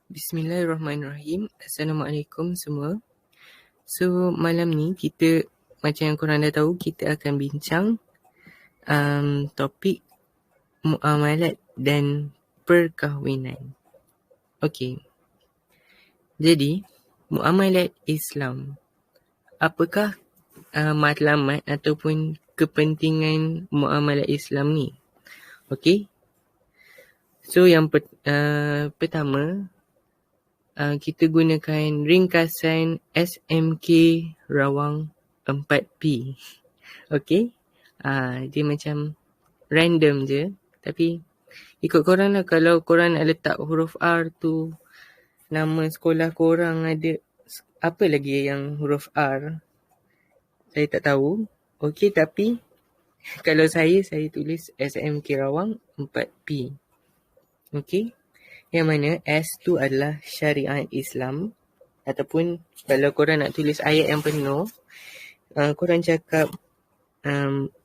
Bismillahirrahmanirrahim. Assalamualaikum semua. So, malam ni kita, macam yang korang dah tahu, kita akan bincang topik muamalat dan perkahwinan. Okey. Jadi, muamalat Islam. Apakah matlamat ataupun kepentingan muamalat Islam ni? Okey. So, yang pertama, kita gunakan ringkasan SMK Rawang 4P. Okey. Dia macam random je. Tapi ikut korang lah. Kalau korang nak letak huruf R tu, nama sekolah korang ada apa lagi yang huruf R? Saya tak tahu. Okey, tapi kalau saya tulis SMK Rawang 4P. Okey. Yang mana S tu adalah syariat Islam. Ataupun kalau korang nak tulis ayat yang penuh, korang cakap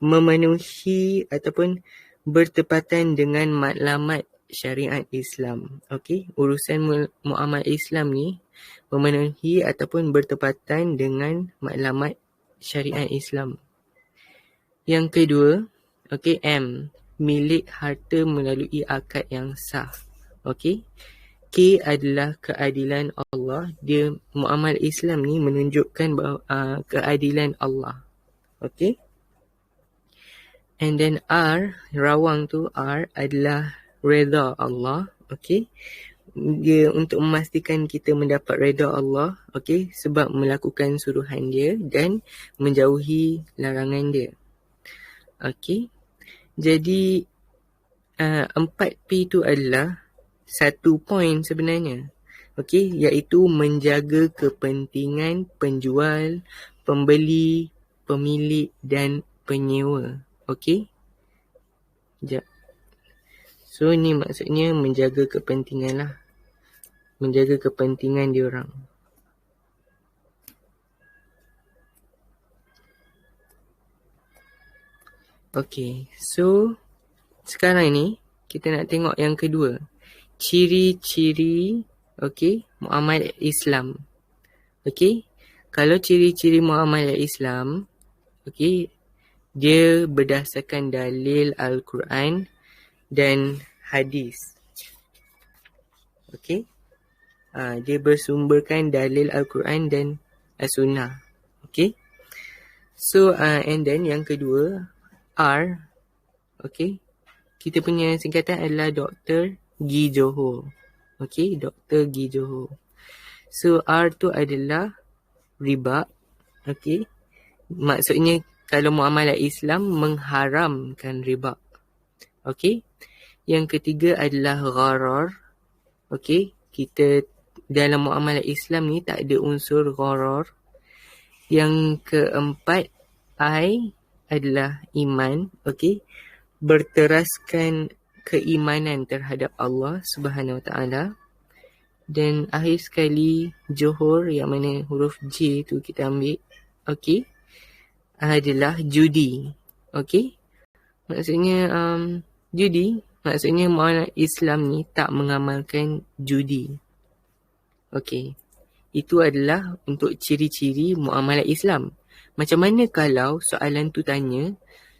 memenuhi ataupun bertepatan dengan matlamat syariat Islam. Okey, urusan muamalat Islam ni memenuhi ataupun bertepatan dengan matlamat syariat Islam. Yang kedua, okey, M, milik harta melalui akad yang sah. Okey. K adalah keadilan Allah. Dia muamalat Islam ni menunjukkan bahawa keadilan Allah. Okey. And then R, rawang tu R adalah redha Allah. Okey. Dia untuk memastikan kita mendapat redha Allah, okey, sebab melakukan suruhan dia dan menjauhi larangan dia. Okey. Jadi 4P tu adalah satu poin sebenarnya. Okey, iaitu menjaga kepentingan penjual, pembeli, pemilik dan penyewa. Okey. Sekejap. So ni maksudnya menjaga kepentingan lah. Menjaga kepentingan diorang. Okey, so sekarang ni kita nak tengok yang kedua. Ciri-ciri, okey, muamalat Islam. Okey, kalau ciri-ciri muamalat Islam, okey, dia berdasarkan dalil Al-Quran dan hadis. Okey, dia bersumberkan dalil Al-Quran dan As-Sunnah. Okey, so and then yang kedua, R, okey, kita punya singkatan adalah Dr. Gi Johor. Okey, Dr. Gi Johor. So, R tu adalah riba. Okey. Maksudnya, kalau muamalat Islam mengharamkan riba. Okey. Yang ketiga adalah gharar. Okey. Kita dalam muamalat Islam ni tak ada unsur gharar. Yang keempat, I adalah iman. Okey. Berteraskan keimanan terhadap Allah Subhanahu Wa Taala. Dan akhir sekali Johor, yang mana huruf J tu kita ambil, okey, adalah judi. Okey, maksudnya judi, maksudnya muamalat Islam ni tak mengamalkan judi. Okey, itu adalah untuk ciri-ciri muamalat Islam. Macam mana kalau soalan tu tanya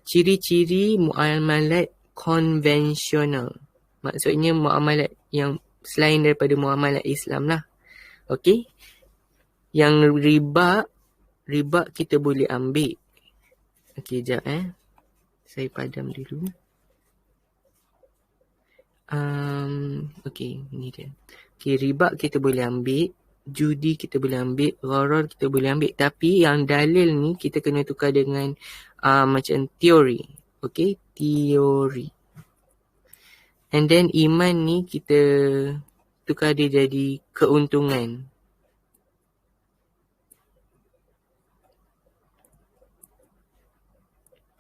ciri-ciri muamalat konvensional? Maksudnya muamalat yang selain daripada muamalat Islam lah. Okey. Yang riba kita boleh ambil. Okey, sekejap saya padam dulu. Okey, ni dia. Okey, riba kita boleh ambil, judi kita boleh ambil, gharar kita boleh ambil. Tapi yang dalil ni kita kena tukar dengan macam teori. Okey, teori. And then iman ni kita tukar dia jadi keuntungan.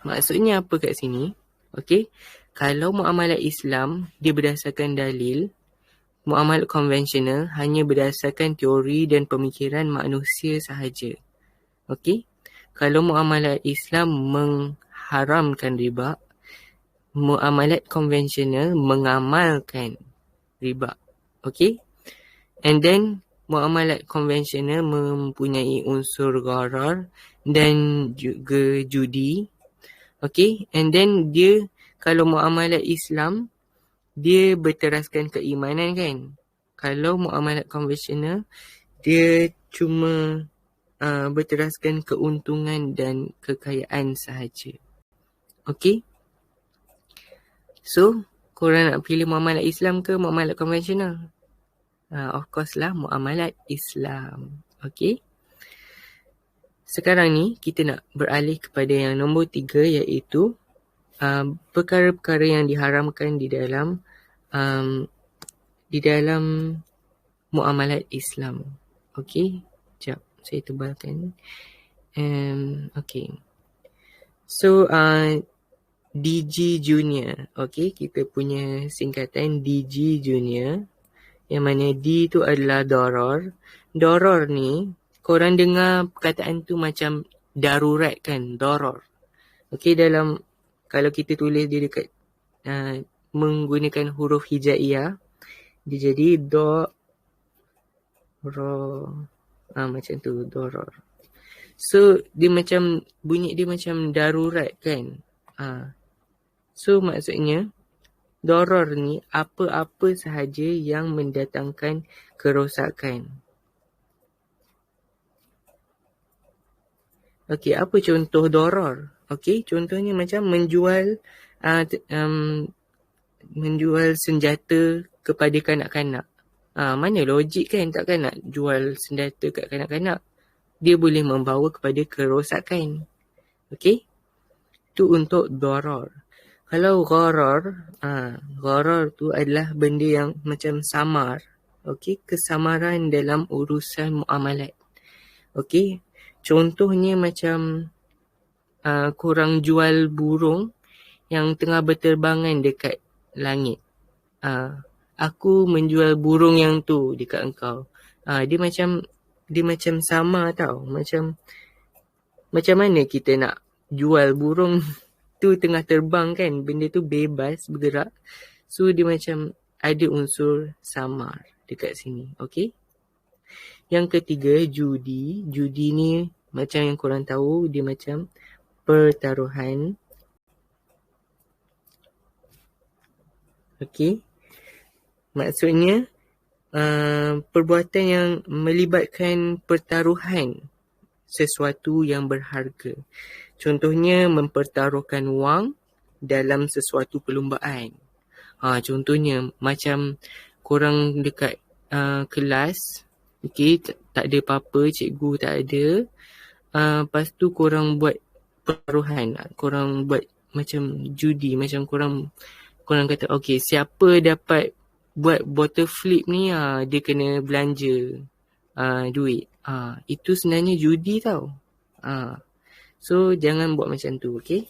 Maksudnya apa kat sini? Okey, kalau muamalat Islam dia berdasarkan dalil, muamalat konvensional hanya berdasarkan teori dan pemikiran manusia sahaja. Okey, kalau muamalat Islam mengharamkan riba, muamalat konvensional mengamalkan riba. Okey. And then muamalat konvensional mempunyai unsur gharar dan juga judi. Okay, and then dia kalau muamalat Islam, dia berteraskan keimanan kan. Kalau muamalat konvensional, dia cuma berteraskan keuntungan dan kekayaan sahaja. Okay, so korang nak pilih muamalat Islam ke muamalat konvensional? Of course lah muamalat Islam. Okay, sekarang ni kita nak beralih kepada yang nombor 3, iaitu perkara-perkara yang diharamkan di dalam muamalat Islam. Okay, sekejap saya tebalkan. Okay, so DG Junior. Okay, kita punya singkatan DG Junior, yang mana D tu adalah doror. Doror ni, korang dengar perkataan tu macam darurat kan, doror. Okay, kalau kita tulis dia dekat menggunakan huruf hijaiyah, dia jadi macam tu, doror. So dia macam, bunyi dia macam darurat kan. So maksudnya doror ni apa-apa sahaja yang mendatangkan kerosakan. Okey, apa contoh doror? Okey, contohnya macam menjual senjata kepada kanak-kanak. Mana logik kan, takkan nak jual senjata kat kanak-kanak. Dia boleh membawa kepada kerosakan. Okey, itu untuk doror. Kalau gharar, gharar tu adalah benda yang macam samar. Okey, kesamaran dalam urusan muamalat. Okey, contohnya macam korang jual burung yang tengah berterbangan dekat langit. Aku menjual burung yang tu dekat engkau. Dia macam sama tau. Macam mana kita nak jual burung tu tengah terbang kan, benda tu bebas bergerak. So dia macam ada unsur samar dekat sini. Okay, yang ketiga, judi. Judi ni macam yang korang tahu, dia macam pertaruhan. Okay, maksudnya perbuatan yang melibatkan pertaruhan sesuatu yang berharga. Contohnya mempertaruhkan wang dalam sesuatu perlumbaan. Contohnya macam korang dekat kelas, okay, tak ada apa-apa, cikgu tak ada. Lepas tu korang buat pertaruhan, korang buat macam judi, macam korang kata, okay, siapa dapat buat bottle flip ni, dia kena belanja duit. Itu sebenarnya judi tau. So jangan buat macam tu, okay?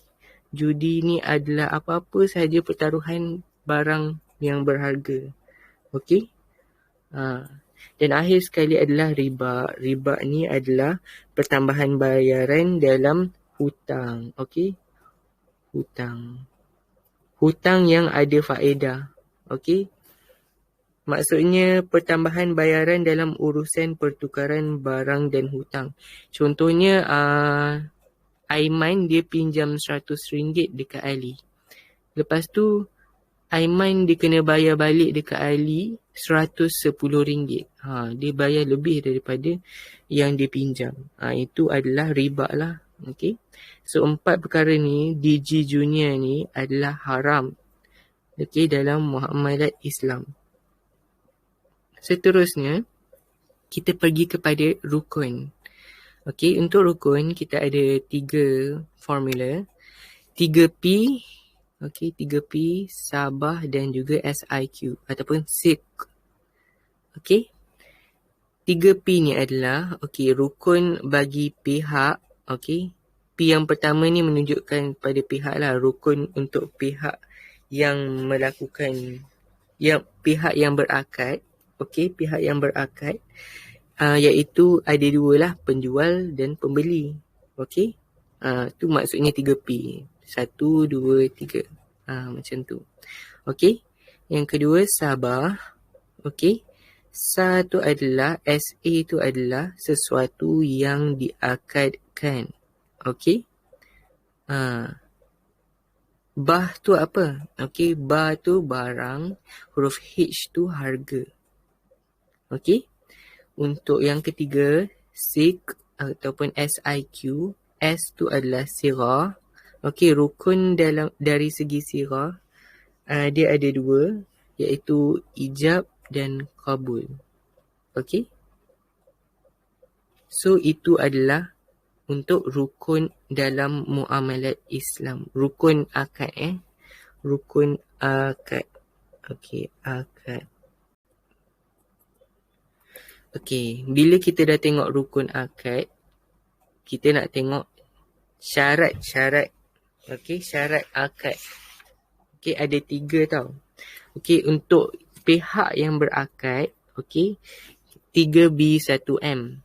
Judi ni adalah apa-apa sahaja pertaruhan barang yang berharga. Okay? Dan akhir sekali adalah riba. Riba ni adalah pertambahan bayaran dalam hutang. Okay? Hutang yang ada faedah. Okay? Maksudnya pertambahan bayaran dalam urusan pertukaran barang dan hutang. Contohnya Aiman dia pinjam RM100 dekat Ali. Lepas tu Aiman dia kena bayar balik dekat Ali RM110. Dia bayar lebih daripada yang dia pinjam. Itu adalah riba lah. Okay. So 4 perkara ni, DG Junior ni adalah haram. Okay, dalam muamalat Islam. Seterusnya, kita pergi kepada rukun. Okey, untuk rukun kita ada 3 formula. 3P, okey, 3P, Sabah dan juga SIQ ataupun SIQ. Okey. 3P ni adalah rukun bagi pihak. Okey. P yang pertama ni menunjukkan pada pihak lah, rukun untuk pihak yang melakukan, pihak yang berakad. Okey, pihak yang berakad. Iaitu ada 2 lah, penjual dan pembeli. Okey. Tu maksudnya 3P. 1, 2, 3. Macam tu. Okey. Yang kedua, Sabah. Okey. Sa tu adalah, SA tu adalah sesuatu yang diakadkan. Okey? Bah tu apa? Okey, bah tu barang, huruf H tu harga. Okey? Untuk yang ketiga, SIQ ataupun SIQ, S tu adalah sirah. Okey, rukun dari segi sirah, dia ada dua, iaitu ijab dan qabul. Okey? So, itu adalah untuk rukun dalam muamalat Islam. Rukun akad Rukun akad. Okey, akad. Okey, bila kita dah tengok rukun akad, kita nak tengok syarat-syarat. Okey, syarat akad. Okey, ada 3 tau. Okey, untuk pihak yang berakad, okey, 3B1M.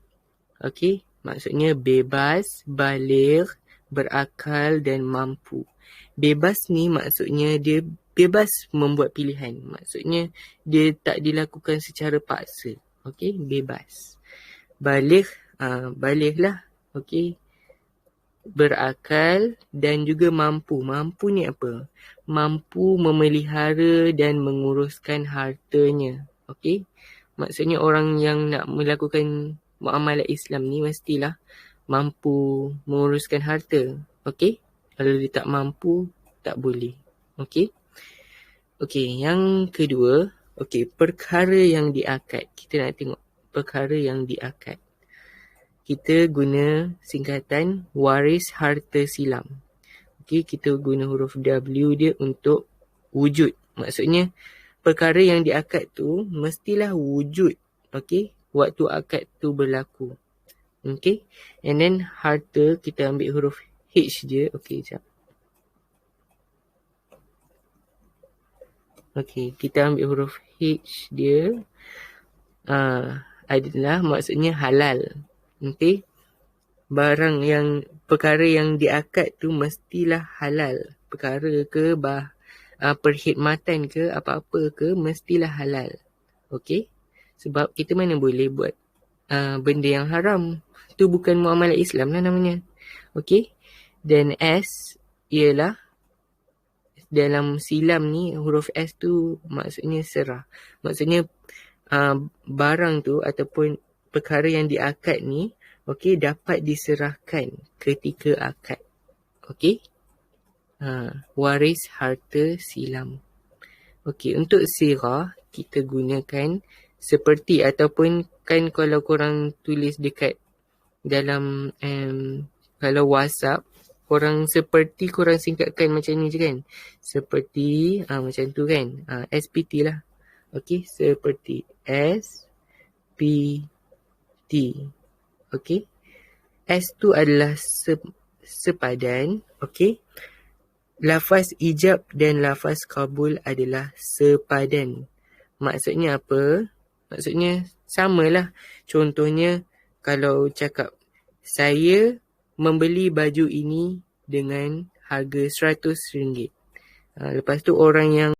Okey, maksudnya bebas, baligh, berakal dan mampu. Bebas ni maksudnya dia bebas membuat pilihan. Maksudnya dia tak dilakukan secara paksa. Okey, bebas. Baligh, baligh lah. Okey, berakal dan juga mampu. Mampu ni apa? Mampu memelihara dan menguruskan hartanya. Okey, maksudnya orang yang nak melakukan muamalat Islam ni mestilah mampu menguruskan harta. Okey? Kalau dia tak mampu, tak boleh. Okey? Okey, yang kedua, okey, perkara yang diakad. Kita nak tengok perkara yang diakad. Kita guna singkatan waris harta silam. Okey, kita guna huruf W dia untuk wujud. Maksudnya perkara yang diakad tu mestilah wujud. Okey? Waktu akad tu berlaku. Okay. And then harta kita ambil huruf H je. Okay, sekejap. Okay, kita ambil huruf H dia. Adalah maksudnya halal. Okay. Perkara yang diakad tu mestilah halal. Perkara ke perkhidmatan ke apa-apa ke mestilah halal. Okay. Sebab kita mana boleh buat benda yang haram. Tu bukan muamalat Islam lah namanya. Okey. Dan S ialah dalam silam ni huruf S tu maksudnya serah. Maksudnya barang tu ataupun perkara yang diakad ni okey dapat diserahkan ketika akad. Okey. Waris harta silam. Okey, untuk sirah kita gunakan seperti ataupun kan kalau korang tulis dekat dalam kalau WhatsApp, korang seperti korang singkatkan macam ni je kan. Seperti macam tu kan. SPT lah. Okey, seperti SPT. Okey. S tu adalah sepadan. Okey. Lafaz ijab dan lafaz qabul adalah sepadan. Maksudnya apa? Maksudnya samalah. Contohnya kalau cakap saya membeli baju ini dengan harga RM100. Lepas tu orang yang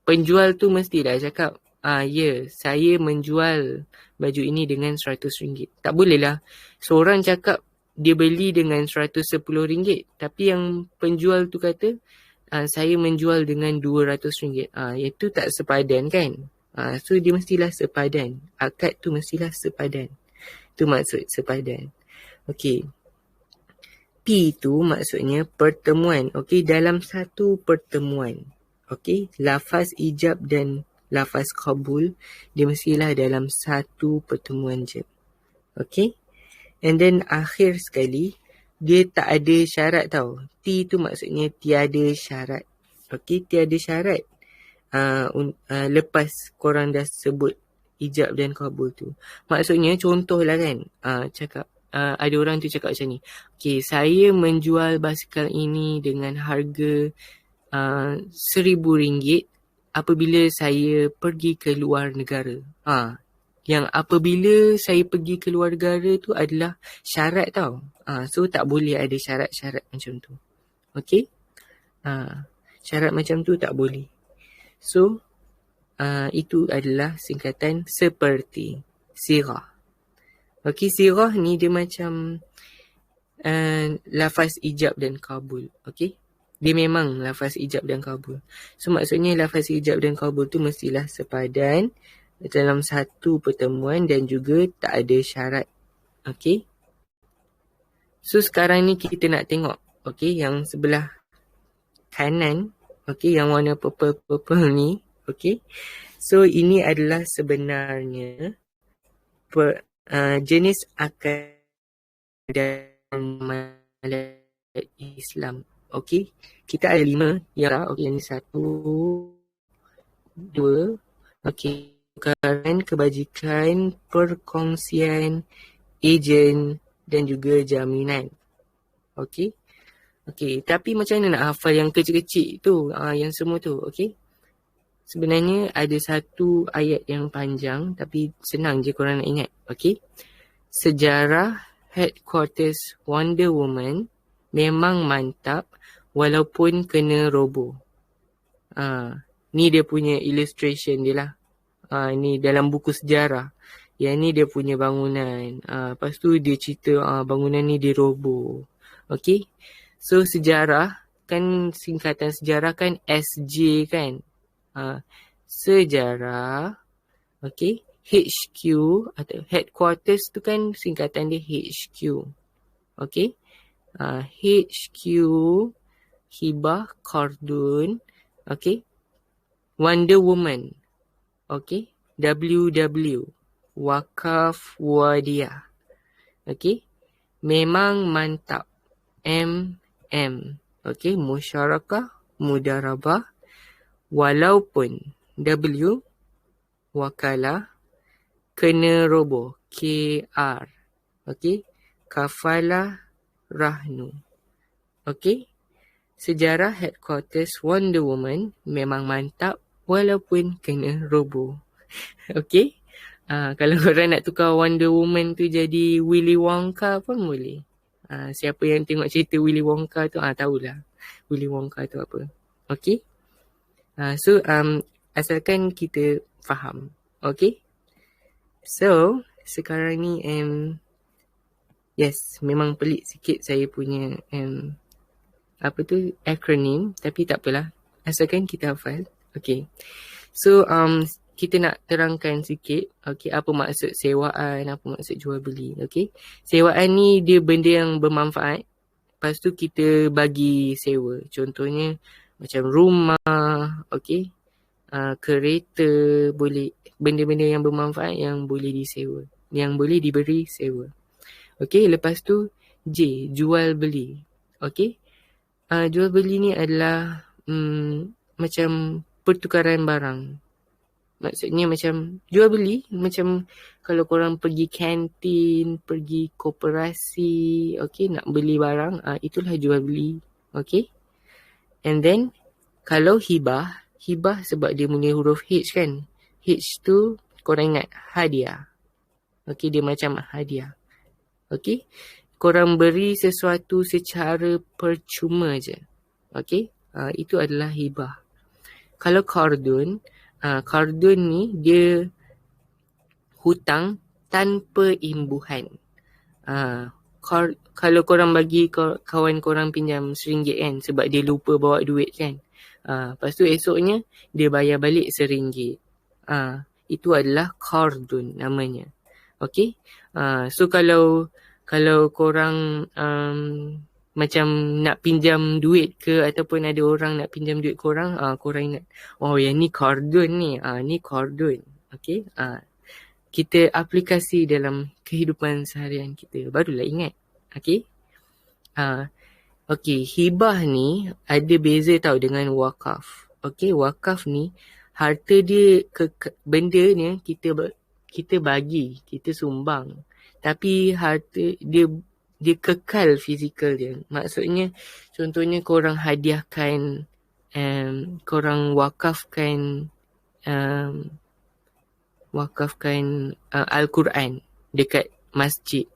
penjual tu mestilah cakap ya, saya menjual baju ini dengan RM100. Tak boleh lah seorang cakap dia beli dengan RM110, tapi yang penjual tu kata saya menjual dengan RM200. Itu tak sepadan kan. So dia mestilah sepadan. Akad tu mestilah sepadan. Itu maksud sepadan. Okey. P tu maksudnya pertemuan. Okey, dalam satu pertemuan. Okey, lafaz ijab dan lafaz qabul dia mestilah dalam satu pertemuan je. Okey. And then akhir sekali, dia tak ada syarat tau. T tu maksudnya tiada syarat. Okey, tiada syarat. Lepas korang dah sebut ijab dan qabul tu. Maksudnya contohlah kan, cakap ada orang tu cakap macam ni. Okey, saya menjual basikal ini dengan harga RM1,000 apabila saya pergi ke luar negara. Yang apabila saya pergi ke luar negara tu adalah syarat tau. So tak boleh ada syarat-syarat macam tu. Okey? Syarat macam tu tak boleh. So Itu adalah singkatan seperti. Sirah. Okey, sirah ni dia macam lafaz ijab dan kabul. Okey, dia memang lafaz ijab dan kabul. So maksudnya lafaz ijab dan kabul tu mestilah sepadan dalam satu pertemuan dan juga tak ada syarat. Okey, so sekarang ni kita nak tengok, okey, yang sebelah kanan, okey, yang warna purple ni, okey. So ini adalah sebenarnya jenis akad dan muamalat Islam. Okey, kita ada 5 ya. Okey, yang ni 1, 2. Okey, tukaran kebajikan, perkongsian, ejen dan juga jaminan. Okey. Okey, tapi macam mana nak hafal yang kecil-kecil tu, yang semua tu, okey? Sebenarnya ada satu ayat yang panjang tapi senang je korang nak ingat, okey? Sejarah headquarters Wonder Woman memang mantap walaupun kena roboh. Ni dia punya illustration dia lah. Ni dalam buku sejarah. Yang ni dia punya bangunan. Lepas tu dia cerita bangunan ni diroboh. Okey. So sejarah kan, singkatan sejarah kan SJ kan. Sejarah. Okey. HQ atau headquarters tu kan singkatan dia HQ. Okey. HQ, Hibah Khaldun. Okey. Wonder Woman. Okey. WW. Wakaf Wadiah. Okey. Memang mantap. MM. Okey. Musyarakah, Mudarabah. Walaupun. W. Wakalah. Kena roboh. KR. Okey. Kafalah Rahnu. Okey. Sejarah headquarters Wonder Woman memang mantap walaupun kena roboh. Okey. Kalau korang nak tukar Wonder Woman tu jadi Willy Wonka pun boleh. Siapa yang tengok cerita Willy Wonka tu tahulah Willy Wonka tu apa. Okey. So asalkan kita faham. Okey. So sekarang ni yes, memang pelik sikit saya punya acronym, tapi tak apalah. Asalkan kita hafal. Okey. So kita nak terangkan sikit, okey, apa maksud sewaan, apa maksud jual beli. Okey. Sewaan ni dia benda yang bermanfaat. Lepas tu kita bagi sewa. Contohnya macam rumah, okey. Kereta, boleh benda-benda yang bermanfaat yang boleh disewa, yang boleh diberi sewa. Okey, lepas tu J, jual beli. Okey. Jual beli ni adalah macam pertukaran barang. Maksudnya macam jual beli, macam kalau korang pergi kantin, pergi koperasi, okey, nak beli barang, itulah jual beli. Okey. And then kalau hibah sebab dia punya huruf H kan. H tu korang ingat hadiah. Okey, dia macam hadiah. Okey. Korang beri sesuatu secara percuma je. Okey. Itu adalah hibah. Kalau kardun ni dia hutang tanpa imbuhan. Kalau korang bagi kawan korang pinjam RM1 kan, sebab dia lupa bawa duit kan. Lepas tu esoknya dia bayar balik RM1. Itu adalah kardun namanya. Okey. So kalau korang macam nak pinjam duit ke, ataupun ada orang nak pinjam duit korang, korang ingat, oh yang ni kardun ni, ni kardun. Okey. Kita aplikasi dalam kehidupan seharian kita, barulah ingat. Okey. Okey, hibah ni ada beza tau dengan wakaf. Okey, wakaf ni harta dia, benda ni kita bagi, kita sumbang. Tapi harta dia kekal fizikal dia. Maksudnya contohnya korang hadiahkan, korang wakafkan Al-Quran dekat masjid.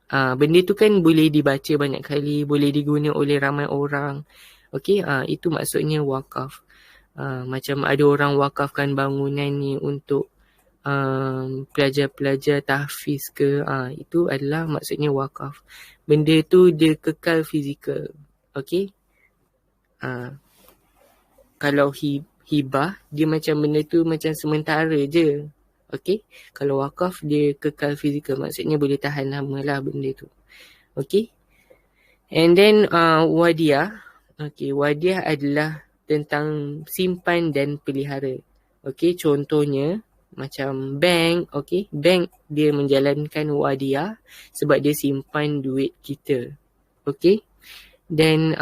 Benda tu kan boleh dibaca banyak kali, boleh diguna oleh ramai orang. Okey, itu maksudnya wakaf. Macam ada orang wakafkan bangunan ni untuk pelajar-pelajar tahfiz ke, itu adalah maksudnya wakaf. Benda tu dia kekal fizikal. Okey. Kalau hibah, dia macam benda tu macam sementara je. Okey. Kalau wakaf, dia kekal fizikal. Maksudnya boleh tahan lama lah benda tu. Okey. And then wadiah. Okey, wadiah adalah tentang simpan dan pelihara. Okey, contohnya macam bank. Okey, bank dia menjalankan wadiah sebab dia simpan duit kita. Okey. Dan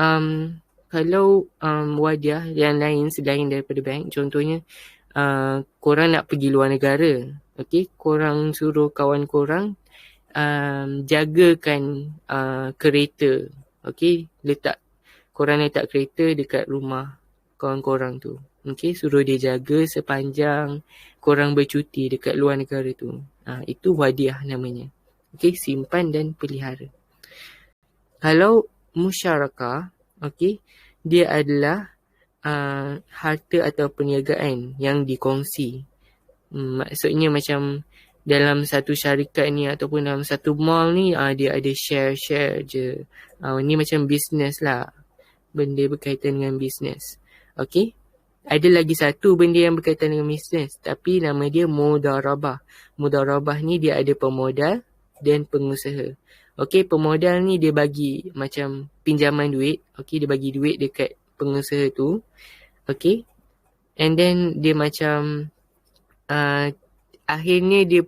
kalau wadiah yang lain selain daripada bank, contohnya korang nak pergi luar negara. Okey, korang suruh kawan korang jagakan kereta. Okey, korang letak kereta dekat rumah kawan korang tu. Okey, suruh dia jaga sepanjang korang bercuti dekat luar negara tu. Itu wadiah namanya. Okey, simpan dan pelihara. Kalau musyarakah, okey, dia adalah harta atau perniagaan yang dikongsi. Maksudnya macam dalam satu syarikat ni ataupun dalam satu mall ni, dia ada share-share je. Ni macam bisnes lah. Benda berkaitan dengan bisnes. Okey. Ada lagi satu benda yang berkaitan dengan bisnes, tapi nama dia mudarabah. Mudarabah ni dia ada pemodal dan pengusaha. Okey, pemodal ni dia bagi macam pinjaman duit. Okey, dia bagi duit dekat pengusaha tu. Okey. And then dia macam akhirnya dia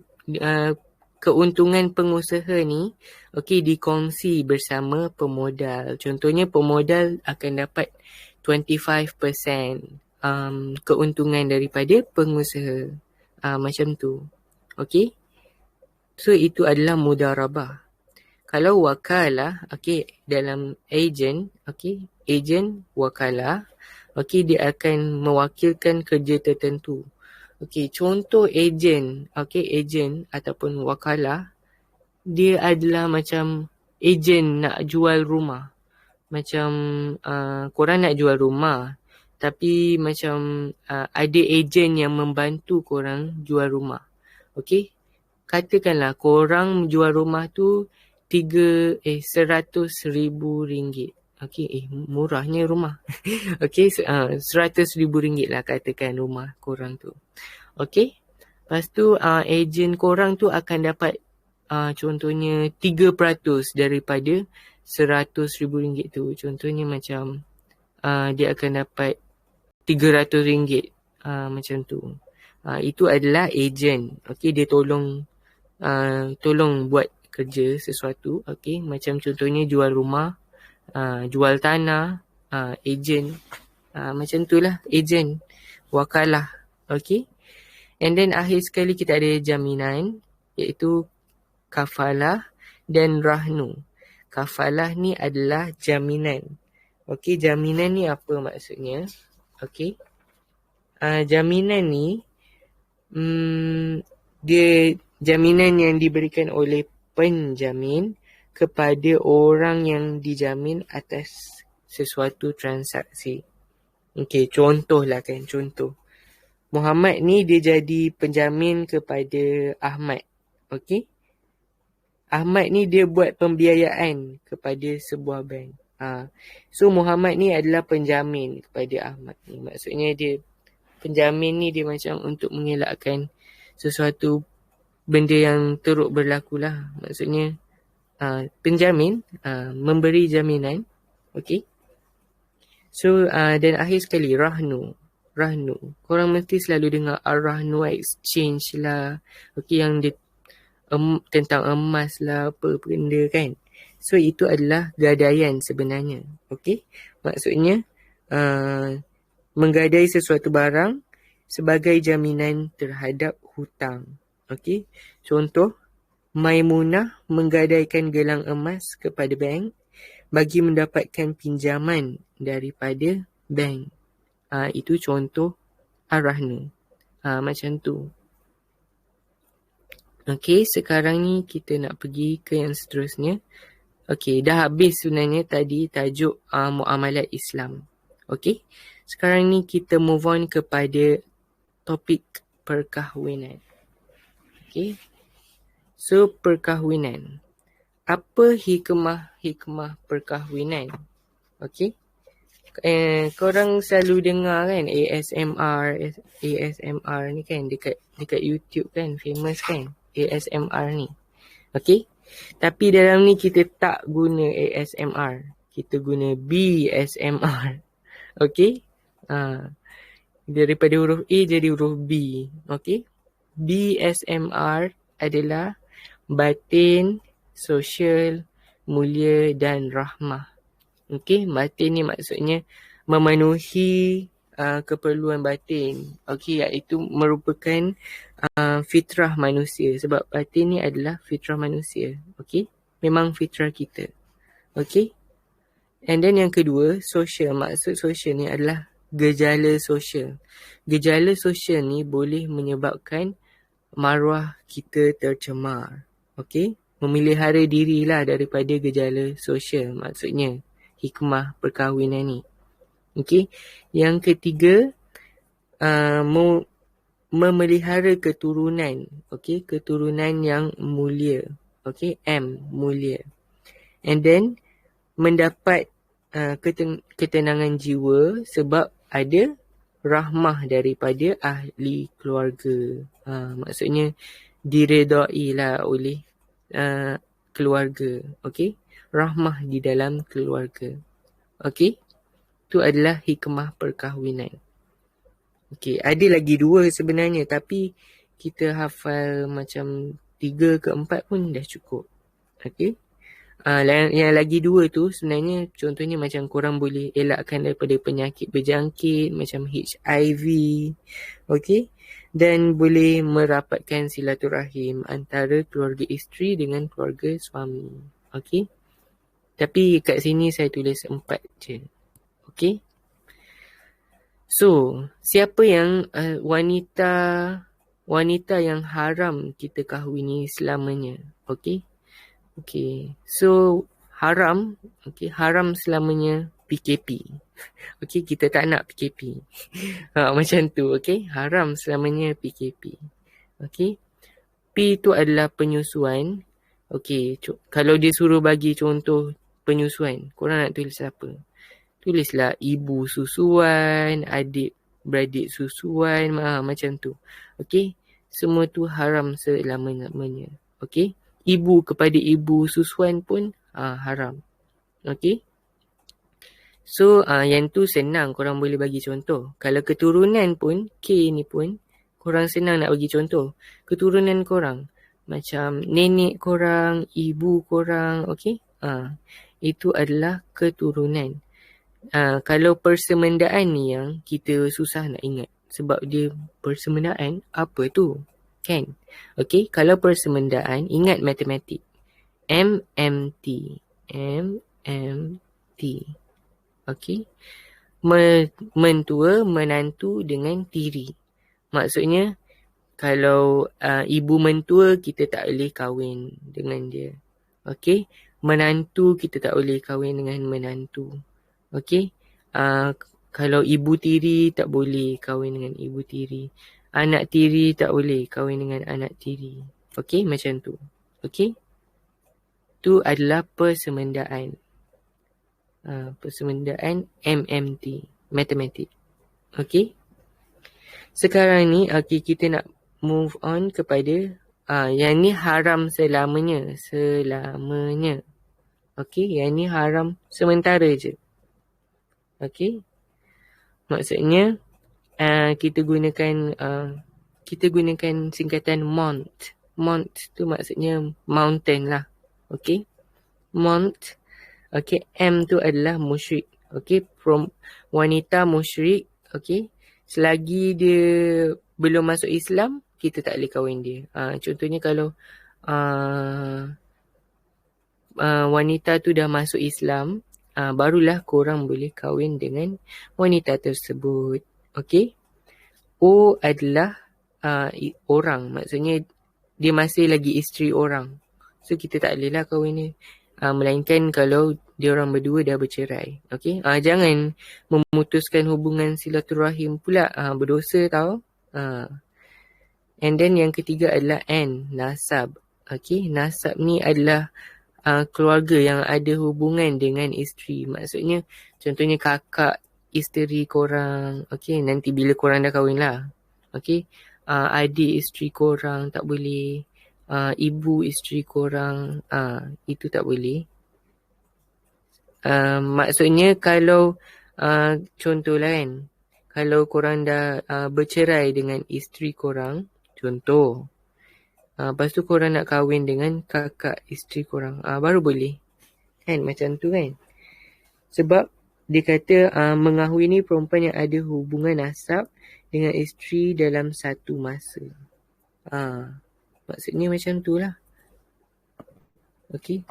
keuntungan pengusaha ni dikongsi bersama pemodal. Contohnya pemodal akan dapat 25% keuntungan daripada pengusaha. Macam tu. Okey. So itu adalah mudarabah. Kalau wakalah, dalam agent, agent wakalah, dia akan mewakilkan kerja tertentu. Contoh agent, agent ataupun wakalah, dia adalah macam agent nak jual rumah. Macam korang nak jual rumah, tapi macam ada agent yang membantu korang jual rumah. Katakanlah korang jual rumah tu RM100,000. Murahnya rumah. RM100,000 lah katakan rumah korang tu. Lepas tu ejen korang tu akan dapat contohnya 3% daripada RM100,000 tu. Contohnya macam dia akan dapat RM300 macam tu. Itu adalah ejen. Dia tolong buat kerja sesuatu. Macam contohnya jual rumah, jual tanah, ejen. Macam tu lah ejen, wakalah. And then akhir sekali kita ada jaminan, iaitu kafalah dan rahnu. Kafalah ni adalah jaminan. Jaminan ni apa maksudnya? Jaminan ni dia jaminan yang diberikan oleh penjamin kepada orang yang dijamin atas sesuatu transaksi. Contohlah kan, contoh. Muhammad ni dia jadi penjamin kepada Ahmad. Ahmad ni dia buat pembiayaan kepada sebuah bank. So Muhammad ni adalah penjamin kepada Ahmad ni. Maksudnya dia penjamin ni dia macam untuk mengelakkan sesuatu benda yang teruk berlaku lah. Maksudnya penjamin memberi jaminan. So dan akhir sekali rahnu. Korang mesti selalu dengar ar-rahnu exchange lah. Yang dia tentang emas lah, apa benda kan. So itu adalah gadaian sebenarnya. Maksudnya menggadai sesuatu barang sebagai jaminan terhadap hutang. Contoh, Maimunah menggadaikan gelang emas kepada bank bagi mendapatkan pinjaman daripada bank. Itu contoh ar-rahnu. Macam tu. Sekarang ni kita nak pergi ke yang seterusnya. Dah habis sebenarnya tadi tajuk muamalat Islam. Sekarang ni kita move on kepada topik perkahwinan. Okay. So, perkahwinan. Apa hikmah perkahwinan? Okay. Korang selalu dengar kan ASMR ni kan dekat YouTube kan, famous kan ASMR ni. Okay. Tapi dalam ni kita tak guna ASMR. Kita guna BSMR. Okay. Daripada huruf A jadi huruf B. Okay. BSMR adalah batin, sosial, mulia dan rahmah. Okay, batin ni maksudnya memenuhi keperluan batin. Okay, iaitu merupakan fitrah manusia. Sebab batin ni adalah fitrah manusia. Okay, memang fitrah kita. Okay, and then yang kedua, sosial. Maksud sosial ni adalah gejala sosial. Gejala sosial ni boleh menyebabkan maruah kita tercemar. Okay, memelihara dirilah daripada gejala sosial. Maksudnya hikmah perkahwinan ni. Okay. Yang ketiga, memelihara keturunan. Okay. Keturunan yang mulia. Okay. M, mulia. And then, mendapat ketenangan jiwa sebab ada rahmah daripada ahli keluarga. Maksudnya, diredai lah oleh keluarga. Okay. Rahmah di dalam keluarga. Okey. Itu adalah hikmah perkahwinan. Okey, ada lagi 2 sebenarnya tapi kita hafal macam 3 ke 4 pun dah cukup. Okey. Yang lagi 2 tu sebenarnya contohnya macam korang boleh elakkan daripada penyakit berjangkit macam HIV. Okey. Dan boleh merapatkan silaturahim antara keluarga isteri dengan keluarga suami. Okey. Tapi kat sini saya tulis 4 je. Okay. So, siapa yang wanita yang haram kita kahwini selamanya? Okay. Okay. So, haram. Okay. Haram selamanya PKP. Okay. Kita tak nak PKP. Macam tu. Okay. Haram selamanya PKP. Okay. P tu adalah penyusuan. Okay. Kalau dia suruh bagi contoh penyusuan, korang nak tulis apa? Tulislah ibu susuan, adik-beradik susuan, macam tu. Okey? Semua tu haram selama-lamanya. Okey? Ibu kepada ibu susuan pun haram. Okey? So, yang tu senang korang boleh bagi contoh. Kalau keturunan pun, K ni pun, korang senang nak bagi contoh. Keturunan korang. Macam nenek korang, ibu korang, okey? Itu adalah keturunan. Kalau persemendaan ni yang kita susah nak ingat. Sebab dia persemendaan, apa tu? Kan? Okey, kalau persemendaan, ingat matematik. MMT. MMT. Okey. Mentua, menantu dengan tiri. Maksudnya, kalau ibu mentua, kita tak boleh kahwin dengan dia. Okey. Menantu, kita tak boleh kahwin dengan menantu. Okey. Kalau ibu tiri, tak boleh kahwin dengan ibu tiri. Anak tiri, tak boleh kahwin dengan anak tiri. Okey, macam tu. Okey. Itu adalah persemendaan. Persemendaan MMT. Matematik. Okey. Sekarang ni, okay, kita nak move on kepada yang ni haram selamanya. Selamanya. Okey, yang ni haram sementara je. Okey. Maksudnya kita gunakan singkatan MONT. MONT tu maksudnya mountain lah. Okey. MONT. Okey, M tu adalah musyrik. Okey, wanita musyrik. Okey. Selagi dia belum masuk Islam, kita tak boleh kahwin dia. Contohnya kalau wanita tu dah masuk Islam, barulah korang boleh kahwin dengan wanita tersebut. Okey. O adalah orang. Maksudnya dia masih lagi isteri orang. So kita tak boleh lah kahwin dia. Melainkan kalau dia orang berdua dah bercerai. Okey, jangan memutuskan hubungan silaturahim pula, berdosa tau. And then yang ketiga adalah nasab. Okey, nasab ni adalah keluarga yang ada hubungan dengan isteri. Maksudnya contohnya kakak isteri korang, okey, nanti bila korang dah kahwin lah. Okey, adik isteri korang tak boleh, ibu isteri korang, itu tak boleh. Maksudnya kalau contohlah kan, kalau korang dah bercerai dengan isteri korang, contoh, lepas tu korang nak kahwin dengan kakak isteri korang, baru boleh. Kan macam tu kan. Sebab dia kata mengahwini perempuan yang ada hubungan nasab dengan isteri dalam satu masa. Maksudnya macam tu lah. Okey.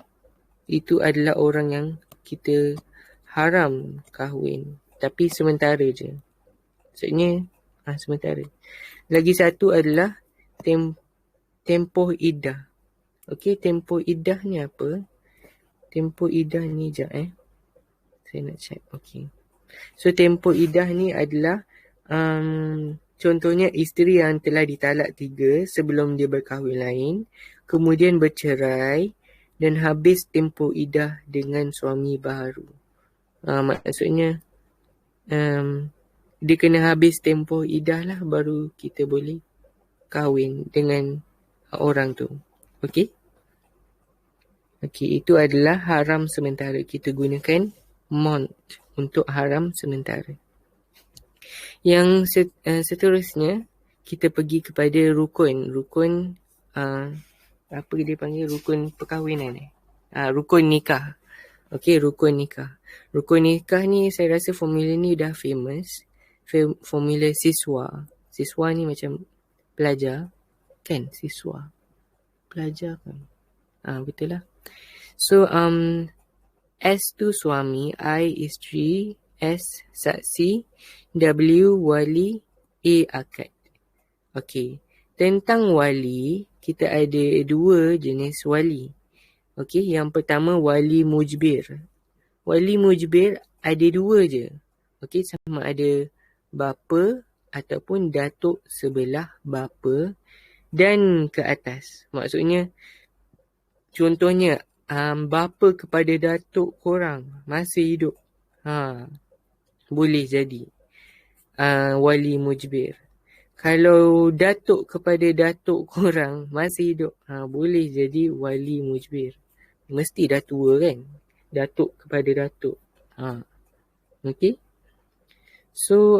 Itu adalah orang yang kita haram kahwin. Tapi sementara je. Maksudnya sementara. Lagi satu adalah tempoh iddah. Okey, tempoh iddah ni apa? Tempoh iddah ni sekejap saya nak check. Okey. So tempoh iddah ni adalah contohnya isteri yang telah ditalak 3 sebelum dia berkahwin lain, kemudian bercerai dan habis tempoh iddah dengan suami baru. Maksudnya dia kena habis tempoh iddah lah baru kita boleh kahwin dengan orang tu. Okey? Okey, itu adalah haram sementara. Kita gunakan mont untuk haram sementara. Yang seterusnya, kita pergi kepada rukun. Rukun, apa dia panggil? Rukun perkahwinan rukun nikah. Okey, rukun nikah. Rukun nikah ni saya rasa formula ni dah famous. Formula siswa. Siswa ni macam pelajar. Kan? Siswa. Pelajar kan? Betul lah. So, S tu suami, I isteri, S saksi, W wali, A akad. Okey. Tentang wali, kita ada 2 jenis wali. Okey, yang pertama wali mujbir. Wali mujbir ada 2 je. Okey, sama ada bapa ataupun datuk sebelah bapa dan ke atas. Maksudnya, contohnya, bapa kepada datuk korang masih hidup. Boleh jadi wali mujbir. Kalau datuk kepada datuk korang masih hidup, boleh jadi wali mujbir. Mesti dah tua kan? Datuk kepada datuk. Okey. So,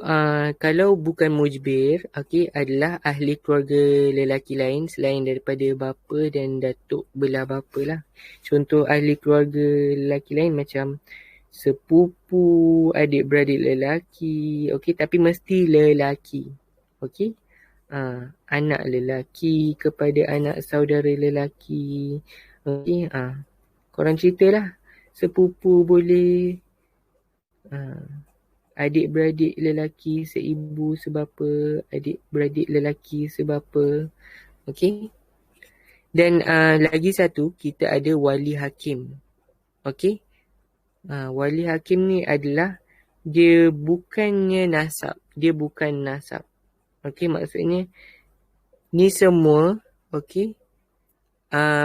kalau bukan mujbir, okey, adalah ahli keluarga lelaki lain selain daripada bapa dan datuk belah bapa lah. Contoh ahli keluarga lelaki lain macam sepupu, adik-beradik lelaki, okey, tapi mesti lelaki. Okey. Anak lelaki kepada anak saudara lelaki. Okey, korang ceritalah. Sepupu boleh, adik-beradik lelaki seibu sebapa, adik-beradik lelaki sebapa. Okey. Dan lagi satu, kita ada wali hakim. Okey. Wali hakim ni adalah dia bukannya nasab. Dia bukan nasab. Okey, maksudnya ni semua, okey,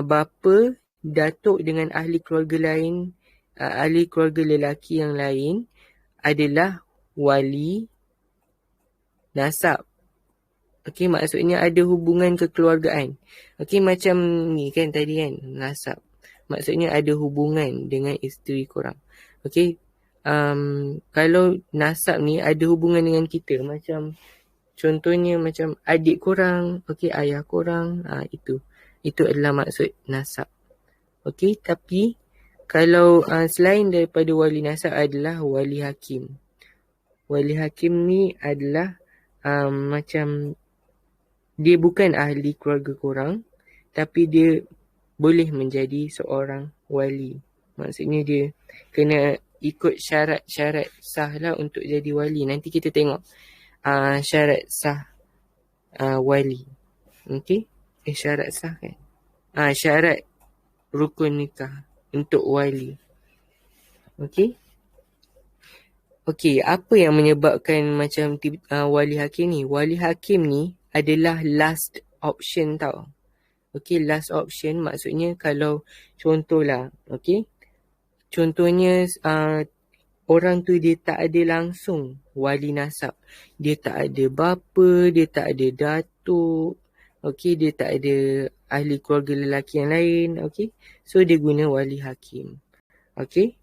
bapa, datuk dengan ahli keluarga lain, ahli keluarga lelaki yang lain adalah wali nasab. Okey, maksudnya ada hubungan kekeluargaan. Okey, macam ni kan tadi kan, nasab. Maksudnya ada hubungan dengan isteri korang. Okey, kalau nasab ni ada hubungan dengan kita, macam contohnya macam adik korang, okey, ayah korang, itu adalah maksud nasab. Okey, tapi kalau selain daripada wali nasab adalah wali hakim. Wali hakim ni adalah macam dia bukan ahli keluarga korang, tapi dia boleh menjadi seorang wali. Maksudnya dia kena ikut syarat-syarat sah lah untuk jadi wali. Nanti kita tengok syarat sah wali. Okey? Syarat sah kan? Syarat rukun nikah untuk wali. Okey. Okey, apa yang menyebabkan macam wali hakim ni? Wali hakim ni adalah last option tau. Okey, last option maksudnya kalau contohlah, okey. Contohnya orang tu dia tak ada langsung wali nasab. Dia tak ada bapa, dia tak ada datuk. Okey, dia tak ada ahli keluarga lelaki yang lain. Okey, so dia guna wali hakim. Okey,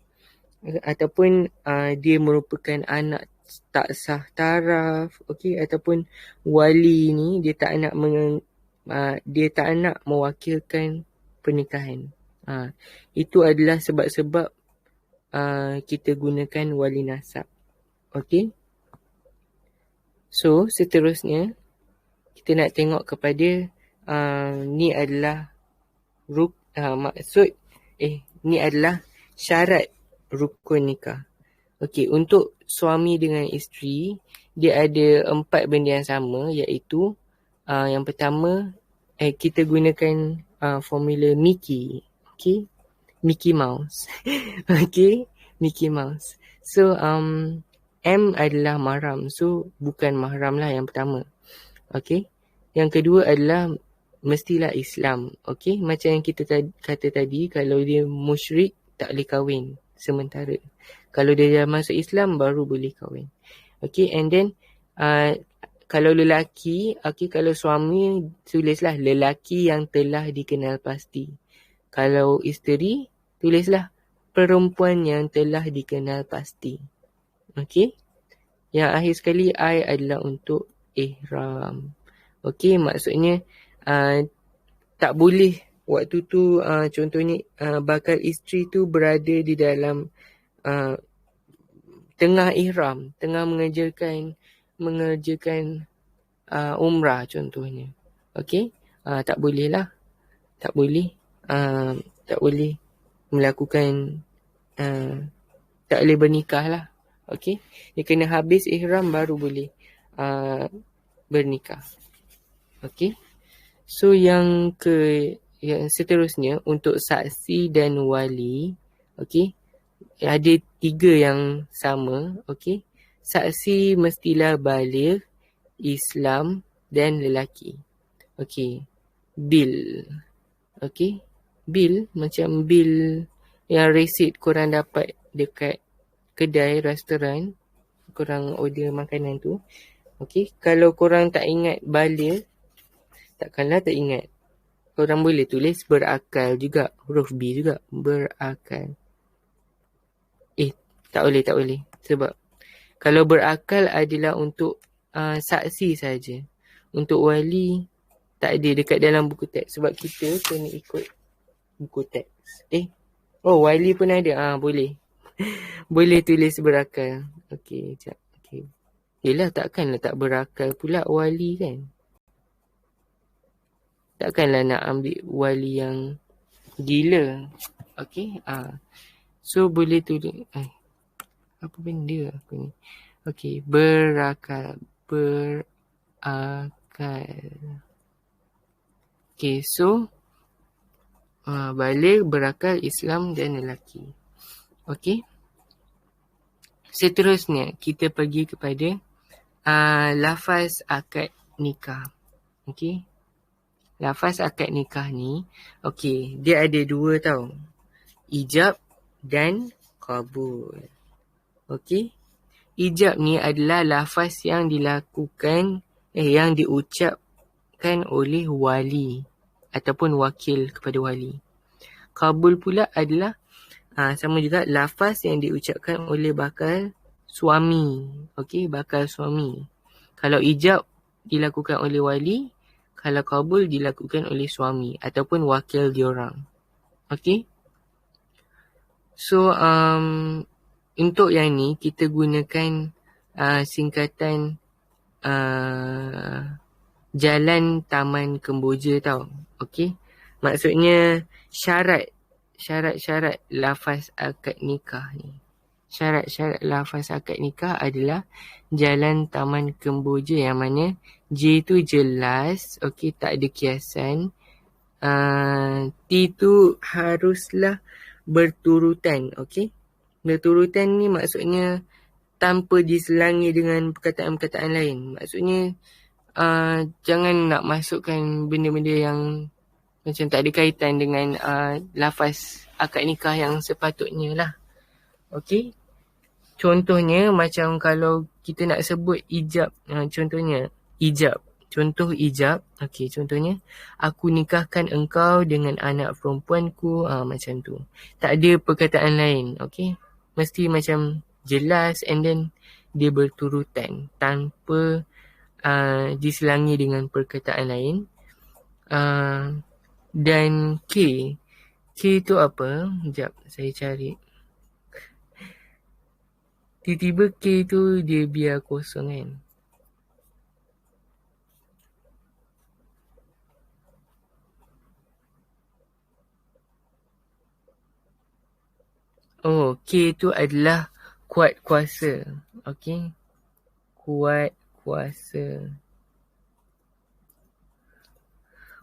ataupun dia merupakan anak tak sah taraf. Okey, ataupun wali ni dia tak nak dia tak nak mewakilkan pernikahan. Itu adalah sebab-sebab kita gunakan wali nasab. Okey. So, seterusnya kita nak tengok kepada ni adalah ni adalah syarat rukun nikah. Okey, untuk suami dengan isteri dia ada 4 benda yang sama, iaitu yang pertama kita gunakan formula Mickey. Okey, Mickey Mouse. Okey, Mickey Mouse. So M adalah mahram. So bukan mahram lah yang pertama. Okey. Yang kedua adalah mestilah Islam. Okey, macam yang kita kata tadi, kalau dia musyrik tak boleh kahwin sementara. Kalau dia dah masuk Islam baru boleh kahwin. Okey, and then kalau lelaki, okey, kalau suami tulislah lelaki yang telah dikenal pasti. Kalau isteri tulislah perempuan yang telah dikenal pasti. Okey. Yang akhir sekali I adalah untuk ihram. Okey, maksudnya tak boleh waktu tu contohnya bakal isteri tu berada di dalam tengah ihram, tengah mengerjakan umrah contohnya. Okey, tak boleh lah. Tak boleh melakukan tak boleh bernikah lah. Okey, dia kena habis ihram baru boleh bernikah. Okey, so yang seterusnya untuk saksi dan wali, okey, ada 3 yang sama. Okey, saksi mestilah baligh, Islam dan lelaki. Okey, bil. Okey, bil macam bil yang resit korang dapat dekat kedai, restoran, korang order makanan tu. Okey, kalau korang tak ingat baligh, takkanlah tak ingat. Korang boleh tulis berakal juga, huruf B juga, berakal. Tak boleh. Sebab kalau berakal adalah untuk saksi saja. Untuk wali tak ada dekat dalam buku teks. Sebab kita kena ikut buku teks. Wali pun ada. Boleh. Boleh tulis berakal. Okey, sekejap. Okay. Yelah, takkanlah tak berakal pula wali kan. Takkanlah nak ambil wali yang gila. Okey. So boleh tulis. Apa benda aku ni? Okey, berakal. Okey, so baligh, berakal, Islam dan lelaki. Okey. Seterusnya kita pergi kepada lafaz akad nikah. Okey. Lafaz akad nikah ni, okey, dia ada 2 tau. Ijab dan qabul. Okey. Ijab ni adalah lafaz yang dilakukan yang diucapkan oleh wali ataupun wakil kepada wali. Qabul pula adalah sama juga lafaz yang diucapkan oleh bakal suami. Okey, bakal suami. Kalau ijab dilakukan oleh wali, kalau qabul dilakukan oleh suami ataupun wakil diorang. Okey. So untuk yang ni kita gunakan singkatan Jalan Taman Kemboja tau. Okey. Maksudnya syarat lafaz akad nikah ni. Syarat lafaz akad nikah adalah Jalan Taman Kemboja, yang mana J tu jelas, okey, tak ada kiasan. T tu haruslah berturutan, okey. Berturutan ni maksudnya tanpa diselangi dengan perkataan-perkataan lain. Maksudnya jangan nak masukkan benda-benda yang macam tak ada kaitan dengan lafaz akad nikah yang sepatutnya lah. Okey. Contohnya macam kalau kita nak sebut ijab. Contohnya ijab. Contoh ijab. Okey, contohnya aku nikahkan engkau dengan anak perempuanku. Macam tu. Tak ada perkataan lain. Okey. Mesti macam jelas and then dia berturutan tanpa diselangi dengan perkataan lain. Dan K. K tu apa? Sekejap, saya cari. Tiba-tiba K tu dia biar kosong kan. Oh, K tu adalah kuat kuasa. Okey. Kuat kuasa.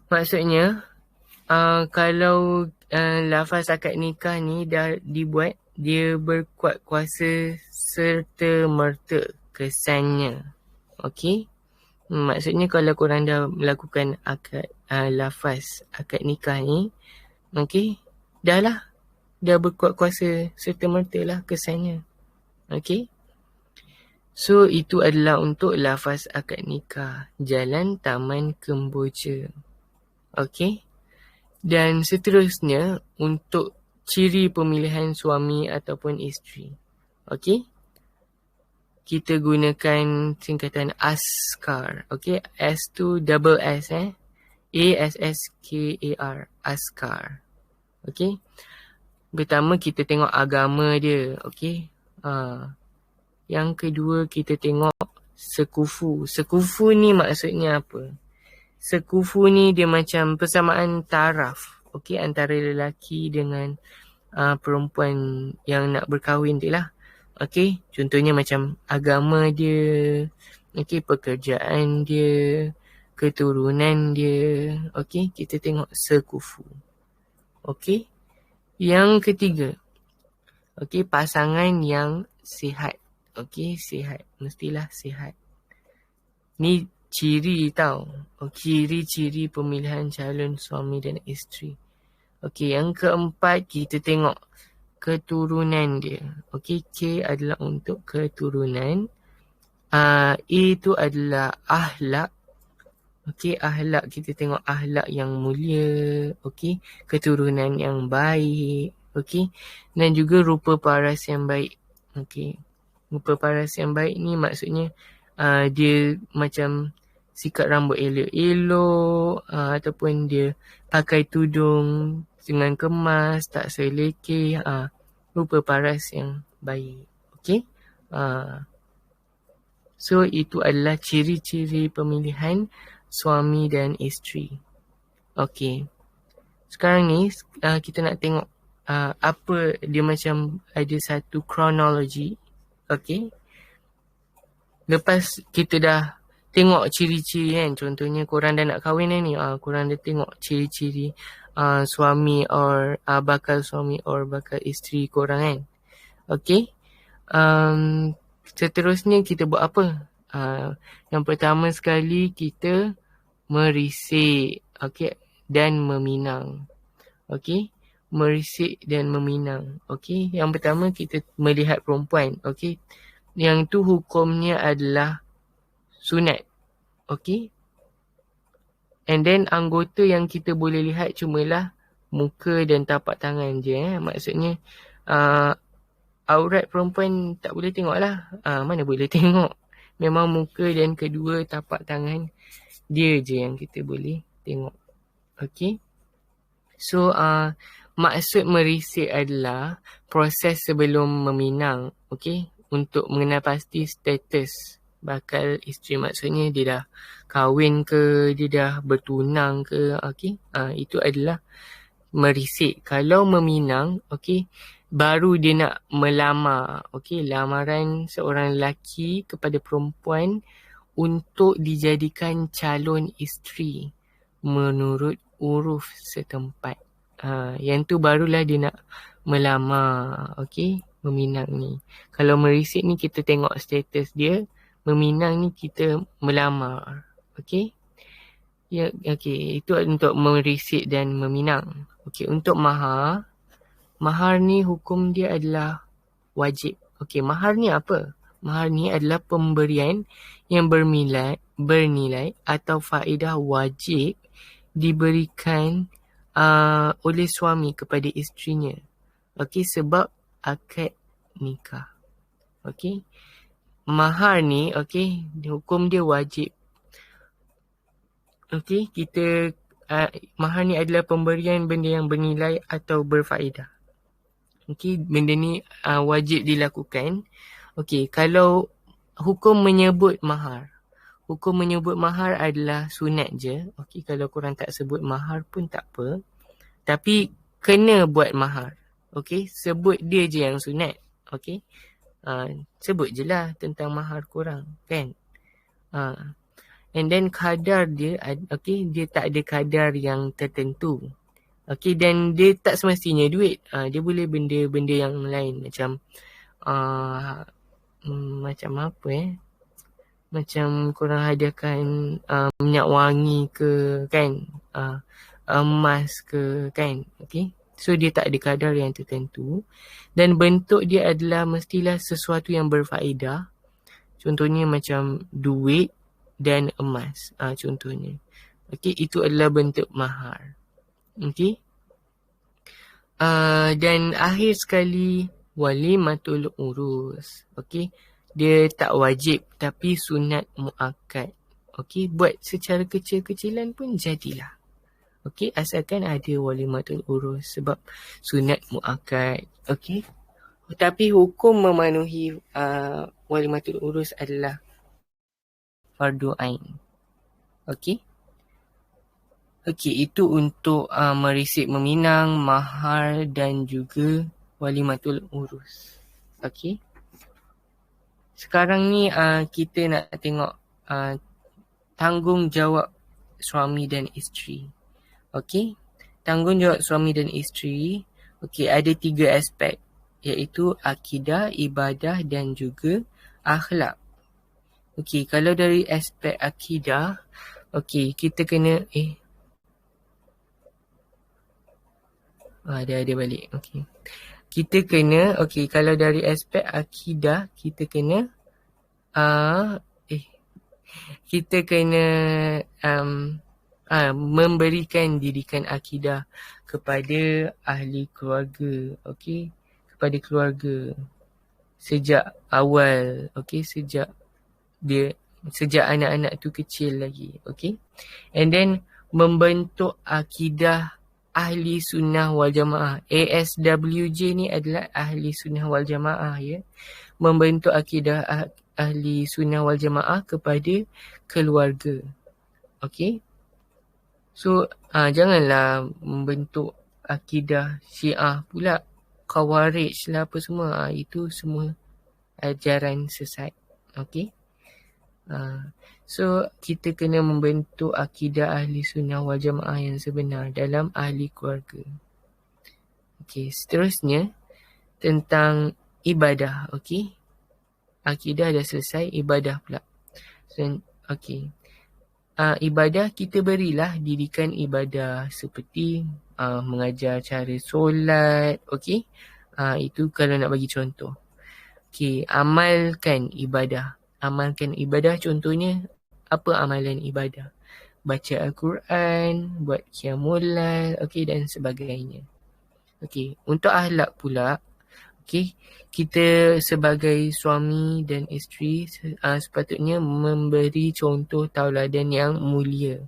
Maksudnya, kalau lafaz akad nikah ni dah dibuat, dia berkuat kuasa serta merta kesannya. Okey? Maksudnya kalau korang dah melakukan akad lafaz akad nikah ni, okey, dah berkuat kuasa serta merta lah kesannya. Okey? So, itu adalah untuk lafaz akad nikah. Jalan Taman Kemboja. Okey? Dan seterusnya untuk ciri pemilihan suami ataupun isteri. Okey? Kita gunakan singkatan ASKAR. Okey? S tu double S ASSKAR. ASKAR. Okey? Pertama kita tengok agama dia. Okey? Yang kedua kita tengok sekufu. Sekufu ni maksudnya apa? Sekufu ni dia macam persamaan taraf. Okey, antara lelaki dengan perempuan yang nak berkahwin dia lah. Okey, contohnya macam agama dia, okey, pekerjaan dia, keturunan dia. Okey, kita tengok sekufu. Okey. Yang ketiga. Okey, pasangan yang sihat. Okey, sihat. Mestilah sihat. Ni ciri tau. Ciri-ciri pemilihan calon suami dan isteri. Okey, yang keempat kita tengok keturunan dia. Okey, K adalah untuk keturunan. A tu adalah akhlak. Okey, akhlak kita tengok akhlak yang mulia. Okey, keturunan yang baik. Okey, dan juga rupa paras yang baik. Okey, rupa paras yang baik ni maksudnya dia macam sikat rambut elok-elok, ataupun dia pakai tudung dengan kemas, tak selekeh, rupa paras yang baik. Okey. So itu adalah ciri-ciri pemilihan suami dan isteri. Okey. Sekarang ni kita nak tengok apa dia macam ada satu kronologi. Okey. Lepas kita dah tengok ciri-ciri kan. Contohnya korang dah nak kahwin ni. Korang dah tengok ciri-ciri suami or bakal suami or bakal isteri korang kan. Okey. Seterusnya kita buat apa? Yang pertama sekali kita merisik. Okey. Dan meminang. Okey. Merisik dan meminang. Okey. Yang pertama kita melihat perempuan. Okey. Yang tu hukumnya adalah sunat. Okey. And then anggota yang kita boleh lihat cumalah muka dan tapak tangan je. Maksudnya aurat perempuan tak boleh tengok lah. Mana boleh tengok. Memang muka dan kedua tapak tangan dia je yang kita boleh tengok. Okey. So maksud merisik adalah proses sebelum meminang. Okey. Untuk mengenal pasti status bakal isteri. Maksudnya dia dah kahwin ke, dia dah bertunang ke. Okey. Itu adalah merisik. Kalau meminang, okey, baru dia nak melamar. Okey, lamaran seorang lelaki kepada perempuan untuk dijadikan calon isteri menurut uruf setempat. Yang tu barulah dia nak melamar. Okey. Meminang ni. Kalau merisik ni kita tengok status dia. Meminang ni kita melamar. Okey? Ya, okey. Itu untuk merisik dan meminang. Okey, untuk mahar. Mahar ni hukum dia adalah wajib. Okey, mahar ni apa? Mahar ni adalah pemberian yang bernilai atau faedah wajib diberikan oleh suami kepada isterinya. Okey, sebab akad nikah. Okey. Mahar ni, okey, hukum dia wajib. Okey, mahar ni adalah pemberian benda yang bernilai atau berfaedah. Okey, benda ni wajib dilakukan. Okey, kalau hukum menyebut mahar. Hukum menyebut mahar adalah sunat je. Okey, kalau korang tak sebut mahar pun tak apa. Tapi kena buat mahar. Okey, sebut dia je yang sunat. Okey. Sebut je lah tentang mahar korang, kan? And then kadar dia, okey, dia tak ada kadar yang tertentu. Okey, dan dia tak semestinya duit. Dia boleh benda-benda yang lain macam macam apa macam korang hadiahkan minyak wangi ke, kan? Emas ke, kan? Okey. So dia tak ada kadar yang tertentu dan bentuk dia adalah mestilah sesuatu yang berfaedah. Contohnya macam duit dan emas. Contohnya. Okey, itu adalah bentuk mahar. Okey. Dan akhir sekali, walimatul urus. Okey. Dia tak wajib tapi sunat muakkad. Okey, buat secara kecil-kecilan pun jadilah. Okey, asalkan ada walimatul urus sebab sunat muakkad. Okey. Tapi hukum memenuhi walimatul urus adalah fardu ain. Okey. Okey, itu untuk merisik meminang, mahar dan juga walimatul urus. Okey. Sekarang ni kita nak tengok tanggungjawab suami dan isteri. Okey. Tanggungjawab suami dan isteri, okey, ada 3 aspek, iaitu akidah, ibadah dan juga akhlak. Okey, kalau dari aspek akidah, okey, kita kena dia balik. Okey. Kita kena, okey, kalau dari aspek akidah, kita kena kita kena memberikan didikan akidah kepada ahli keluarga. Okey, kepada keluarga sejak awal. Okey, sejak anak-anak tu kecil lagi. Okey. And then membentuk akidah ahli sunnah wal jamaah. ASWJ ni adalah ahli sunnah wal jamaah, ya. Membentuk akidah ahli sunnah wal jamaah kepada keluarga. Okey. So janganlah membentuk akidah Syiah pula, Khawarij lah apa semua. Itu semua ajaran sesat. Okey. So kita kena membentuk akidah ahli sunnah wal jamaah yang sebenar dalam ahli keluarga. Okey, seterusnya tentang ibadah. Okey, akidah dah selesai, ibadah pula. So, okey, ibadah kita berilah didikan ibadah seperti mengajar cara solat. Okey, itu kalau nak bagi contoh. Okey, amalkan ibadah. Amalkan ibadah contohnya, apa amalan ibadah? Baca Al-Quran, buat qiyamul lail, okey, dan sebagainya. Okey, untuk akhlak pula, okey, kita sebagai suami dan isteri sepatutnya memberi contoh tauladan yang mulia,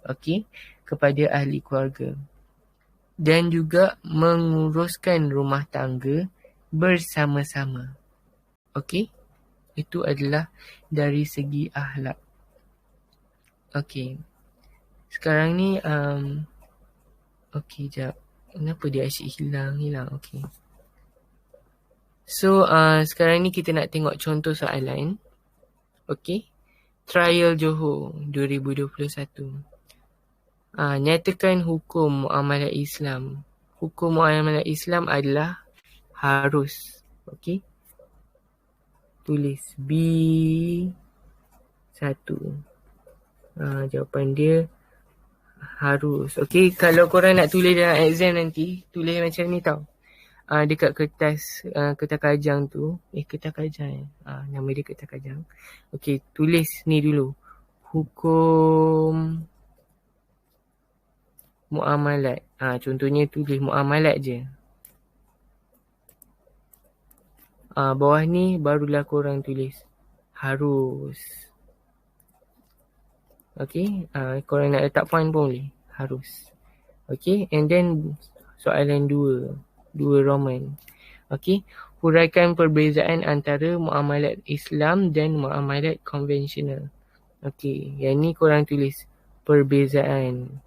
okey, kepada ahli keluarga. Dan juga menguruskan rumah tangga bersama-sama. Okey, itu adalah dari segi akhlak. Okey. Sekarang ni okey, jap. Kenapa dia asyik hilang? Okey. So sekarang ni kita nak tengok contoh soalan. Okey. Trial Johor 2021. Nyatakan hukum muamalah Islam. Hukum muamalah Islam adalah harus. Okey. Tulis B1. Jawapan dia harus. Okey, kalau korang nak tulis dalam exam nanti, tulis macam ni tau. Dekat kertas kajang tu. Kertas kajang nama dia kertas kajang. Okey, tulis ni dulu. Hukum muamalat. Contohnya tulis muamalat je. Bawah ni barulah korang tulis harus. Okey, korang nak letak point pun boleh. Harus. Okey, and then soalan 2 Roman. Okey, huraikan perbezaan antara muamalat Islam dan muamalat konvensional. Okey, yang ni korang tulis perbezaan.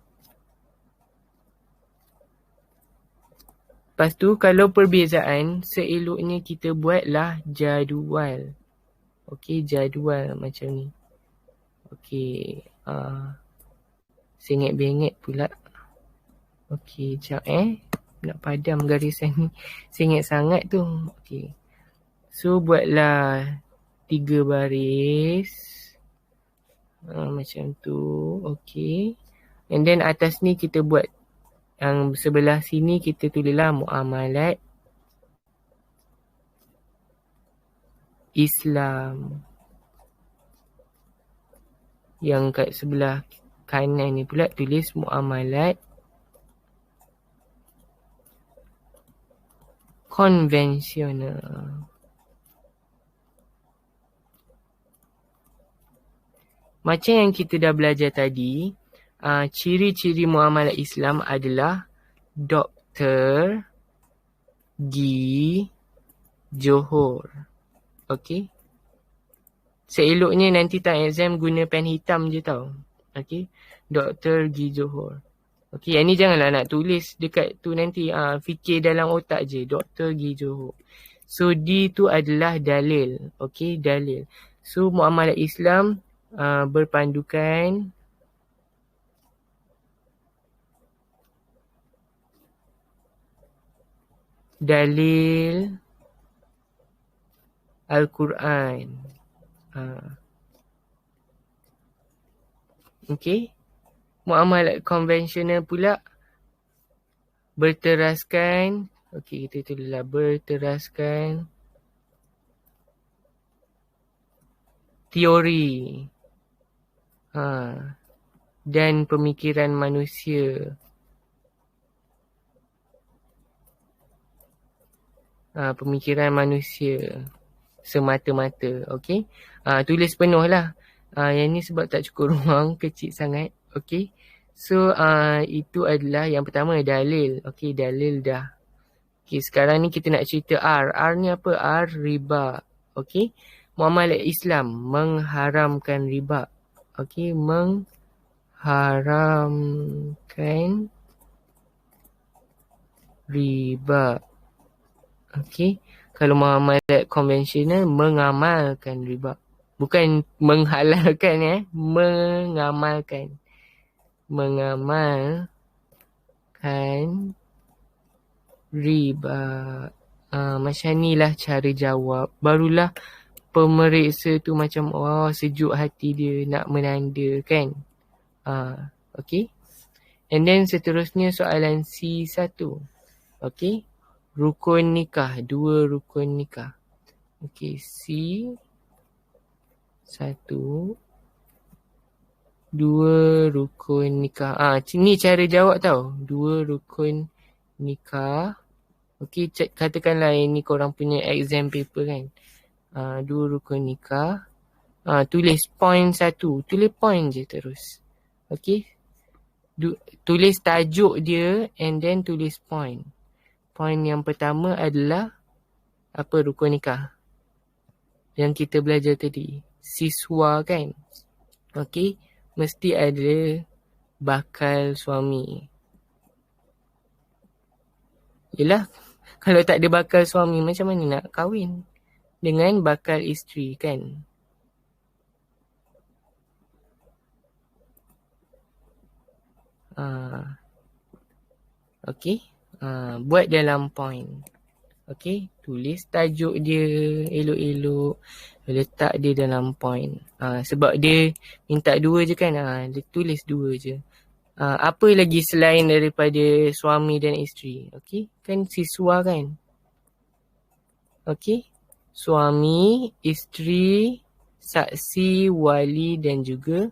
Lepas tu kalau perbezaan, seeloknya kita buatlah jadual. Okey, jadual macam ni. Okey, sengit-bengit pula. Okey, sekejap nak padam garisan ni. Sengit sangat tu. Okey. So, buatlah 3 baris. Macam tu. Okey. And then atas ni kita buat yang sebelah sini kita tulislah muamalat Islam. Yang kat sebelah kanan ni pula tulis muamalat konvensional. Macam yang kita dah belajar tadi, ciri-ciri muamalat Islam adalah Dr. Gi Johor. Okey. Seeloknya nanti tak exam guna pen hitam je tau. Okey. Dr. Gi Johor. Okey, yang ni janganlah nak tulis dekat tu nanti. Fikir dalam otak je. Dr. Gi Johor. So, D tu adalah dalil. Okey, dalil. So, muamalat Islam berpandukan dalil Al-Quran. Okey. Muamalat konvensional pula berteraskan, okey kita tulislah berteraskan teori dan pemikiran manusia. Pemikiran manusia semata-mata. Okey. Tulis penuh lah. Yang ni sebab tak cukup ruang, kecil sangat. Okey. So, itu adalah yang pertama, dalil. Okey, dalil dah. Okey, sekarang ni kita nak cerita R. R ni apa? R, riba. Okey. Muamalat Islam mengharamkan riba. Okey, mengharamkan riba. Okey. Kalau muamalat konvensional mengamalkan riba. Bukan menghalalkan mengamalkan. Mengamalkan riba. Macam ni lah cara jawab. Barulah pemeriksa tu macam sejuk hati dia nak menanda kan. Okay. And then seterusnya soalan C1. Okay. Rukun nikah. 2 rukun nikah. Okay. C1. 2 rukun nikah. Ni cara jawab tau. 2 rukun nikah. Okey, katakanlah ini korang punya exam paper kan. 2 rukun nikah. Tulis point 1. Tulis point je terus. Okey. Tulis tajuk dia and then tulis point. Point yang pertama adalah apa rukun nikah. Yang kita belajar tadi. Siswa kan. Okey. Mesti ada bakal suami. Yelah, kalau tak ada bakal suami, macam mana nak kahwin dengan bakal isteri kan? Okey. Buat dalam point. Okey, tulis tajuk dia elok-elok. Letak dia dalam point. Sebab dia minta 2 je kan. Dia tulis 2 je. Apa lagi selain daripada suami dan isteri? Okey, kan siswa kan? Okey. Suami, isteri, saksi, wali dan juga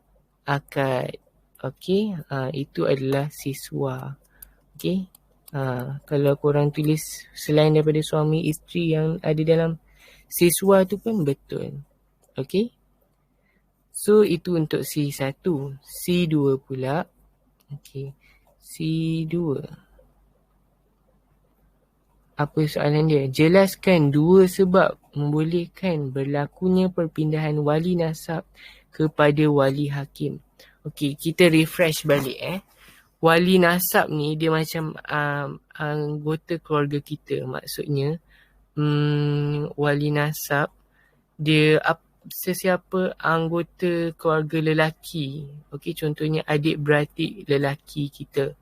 akad. Okey, itu adalah siswa. Okey. Kalau korang tulis selain daripada suami, isteri yang ada dalam siswa tu pun betul. Okey. So itu untuk C1. C2 pula. Okey. C2. Apa soalan dia? Jelaskan 2 sebab membolehkan berlakunya perpindahan wali nasab kepada wali hakim. Okey, kita refresh balik Wali nasab ni dia macam anggota keluarga kita. Maksudnya wali nasab dia sesiapa anggota keluarga lelaki. Okey, contohnya adik-beradik lelaki kita,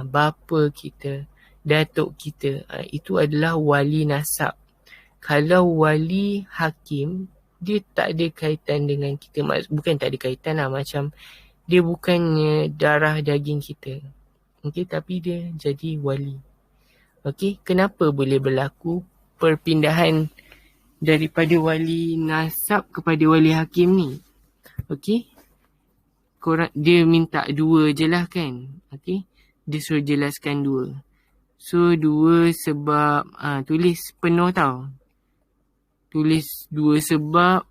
bapa kita, datuk kita, itu adalah wali nasab. Kalau wali hakim, dia tak ada kaitan dengan kita. Bukan tak ada kaitan lah, macam dia bukannya darah daging kita. Okey, tapi dia jadi wali. Okey, kenapa boleh berlaku perpindahan daripada wali nasab kepada wali hakim ni? Okey, dia minta 2 je lah kan. Okey, dia suruh jelaskan 2. So 2 sebab tulis penuh tau. Tulis 2 sebab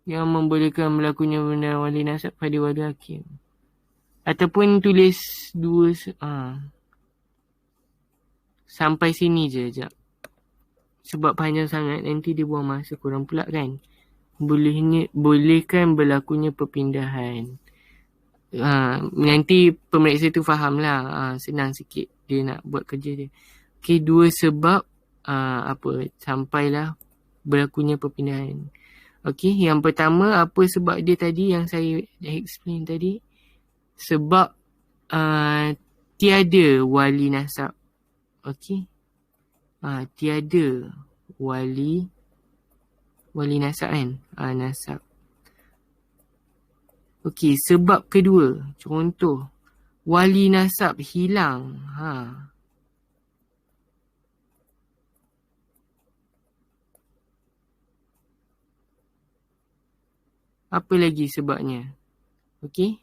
yang membolehkan berlakunya perpindahan wali nasab pada wali hakim. Ataupun tulis 2 sampai sini je sekejap. Sebab panjang sangat nanti dia buang masa korang pula kan. Bolehkan berlakunya perpindahan. Nanti pemeriksa tu faham lah. Senang sikit dia nak buat kerja dia. Okey, 2 sebab sampailah berlakunya perpindahan. Okey, yang pertama apa sebab dia tadi yang saya dah explain tadi? Sebab tiada wali nasab. Okey. Tiada wali nasab kan? Nasab. Okey, sebab kedua. Contoh, wali nasab hilang. Apa lagi sebabnya? Okey.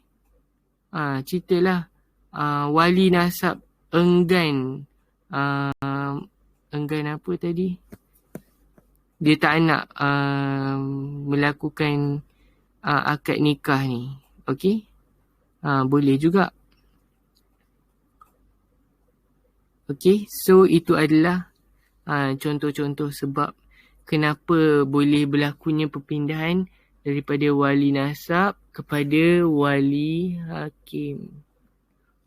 Ceritalah. Wali nasab enggan. Enggan apa tadi? Dia tak nak melakukan akad nikah ni. Okey? Boleh juga. Okey, so itu adalah contoh-contoh sebab kenapa boleh berlakunya perpindahan daripada wali nasab kepada wali hakim.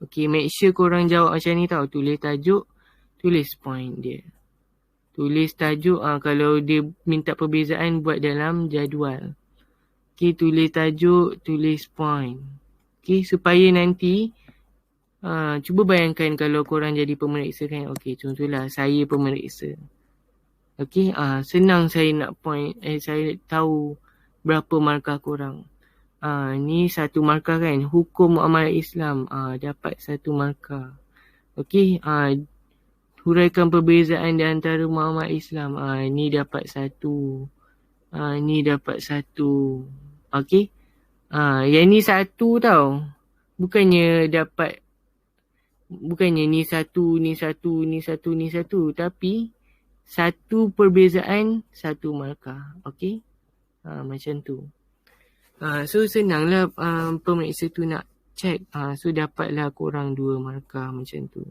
Okey, make sure korang jawab macam ni tau. Tulis tajuk, tulis point dia. Tulis tajuk, kalau dia minta perbezaan buat dalam jadual. Okey, tulis tajuk, tulis point. Okey, supaya nanti cuba bayangkan kalau korang jadi pemeriksa kan. Okey, contohlah saya pemeriksa. Okey, senang saya nak point, saya tahu berapa markah korang. Ni 1 markah kan. Hukum muamalah Islam, dapat 1 markah. Okey, huraikan perbezaan di antara muamalah Islam, ni dapat 1. Ni dapat 1. Okey, yang ni 1 tau. Bukannya ni 1, ni 1, ni 1, ni 1. Tapi 1 perbezaan 1 markah. Okey, macam tu. So senanglah pemeriksa tu nak check. So dapatlah korang 2 markah macam tu.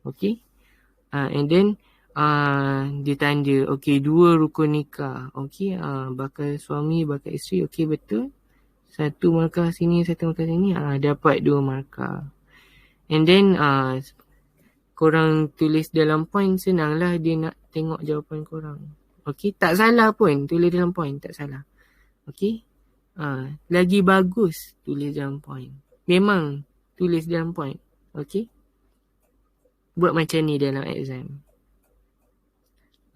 Okay. And then dia tanda. Okay, 2 rukun nikah. Okay. Bakal suami, bakal isteri. Okay, betul. 1 markah sini, 1 markah sini. Dapat 2 markah. And then korang tulis dalam point. Senanglah dia nak tengok jawapan korang. Okay. Tak salah pun. Tulis dalam point. Tak salah. Okay. Lagi bagus tulis dalam point. Memang tulis dalam point. Okay. Buat macam ni dalam exam.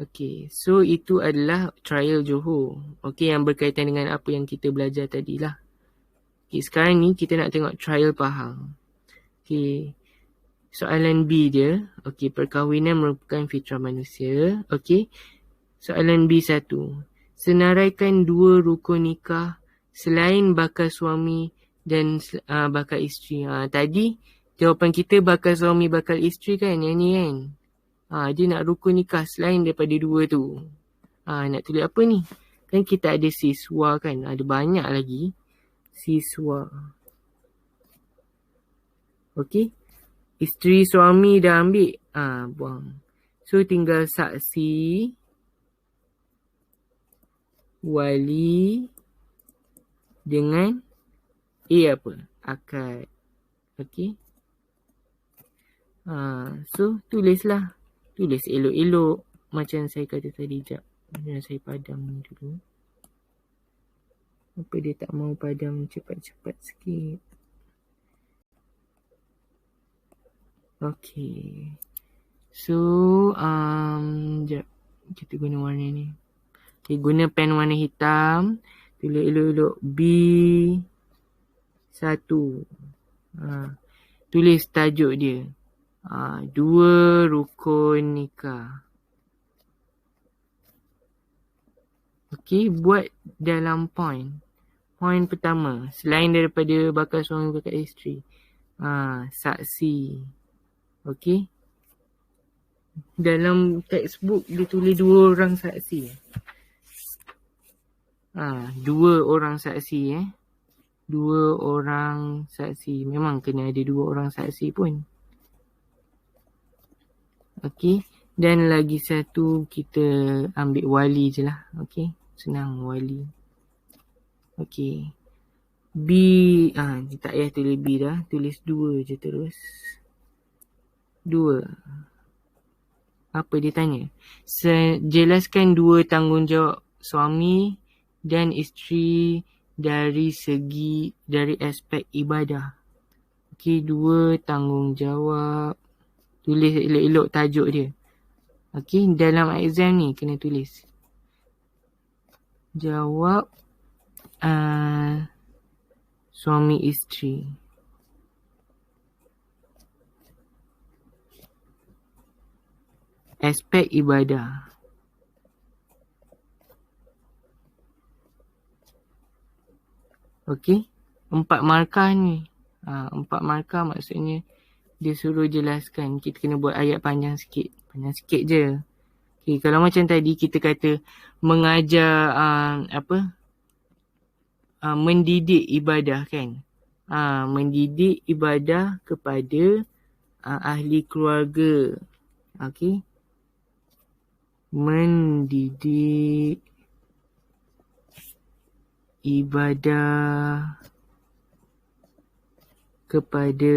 Okey, so itu adalah trial Johor. Okey, yang berkaitan dengan apa yang kita belajar tadilah. Okey, sekarang ni kita nak tengok trial Pahang. Okey, soalan B dia. Okey, perkahwinan merupakan fitrah manusia. Okey, soalan B1. Senaraikan dua rukun nikah selain bakal suami dan bakal isteri. Tadi jawapan kita bakal suami bakal isteri kan, yang ni kan. Dia nak rukun nikah selain daripada dua tu. Nak tulis apa ni? Kan kita ada siswa kan. Ada banyak lagi. Siswa. Okey. Isteri suami dah ambil. Buang. So tinggal saksi, wali dengan apa? Akad. Okey. So tulislah. Tulis elok-elok. Macam saya kata tadi. Sekejap. Saya padam ni dulu. Apa dia tak mau padam cepat-cepat sikit. Okay. So, sekejap. Kita guna warna ni. Okay, guna pen warna hitam. Tulis elok-elok B1. Tulis tajuk dia. Dua rukun nikah. Okay, buat dalam point. Point pertama, selain daripada bakal suami bakal isteri. Saksi. Okay. Dalam textbook dia tulis dua orang saksi. Dua orang saksi Dua orang saksi. Memang kena ada dua orang saksi pun. Okay. Dan lagi satu kita ambil wali je lah. Okay. Senang wali. Okay. B. Tak payah tulis B dah. Tulis 2 je terus. 2. Apa dia tanya? Jelaskan 2 tanggungjawab suami dan isteri dari aspek ibadah. Okay, 2 tanggungjawab. Tulis elok-elok tajuk dia. Okay, dalam exam ni kena tulis. Jawab suami isteri. Aspek ibadah. Okey. 4 markah ni. 4 markah maksudnya dia suruh jelaskan. Kita kena buat ayat panjang sikit. Panjang sikit je. Okay, kalau macam tadi kita kata mengajar mendidik ibadah kan. Mendidik ibadah kepada ahli keluarga. Okey. Mendidik ibadah kepada.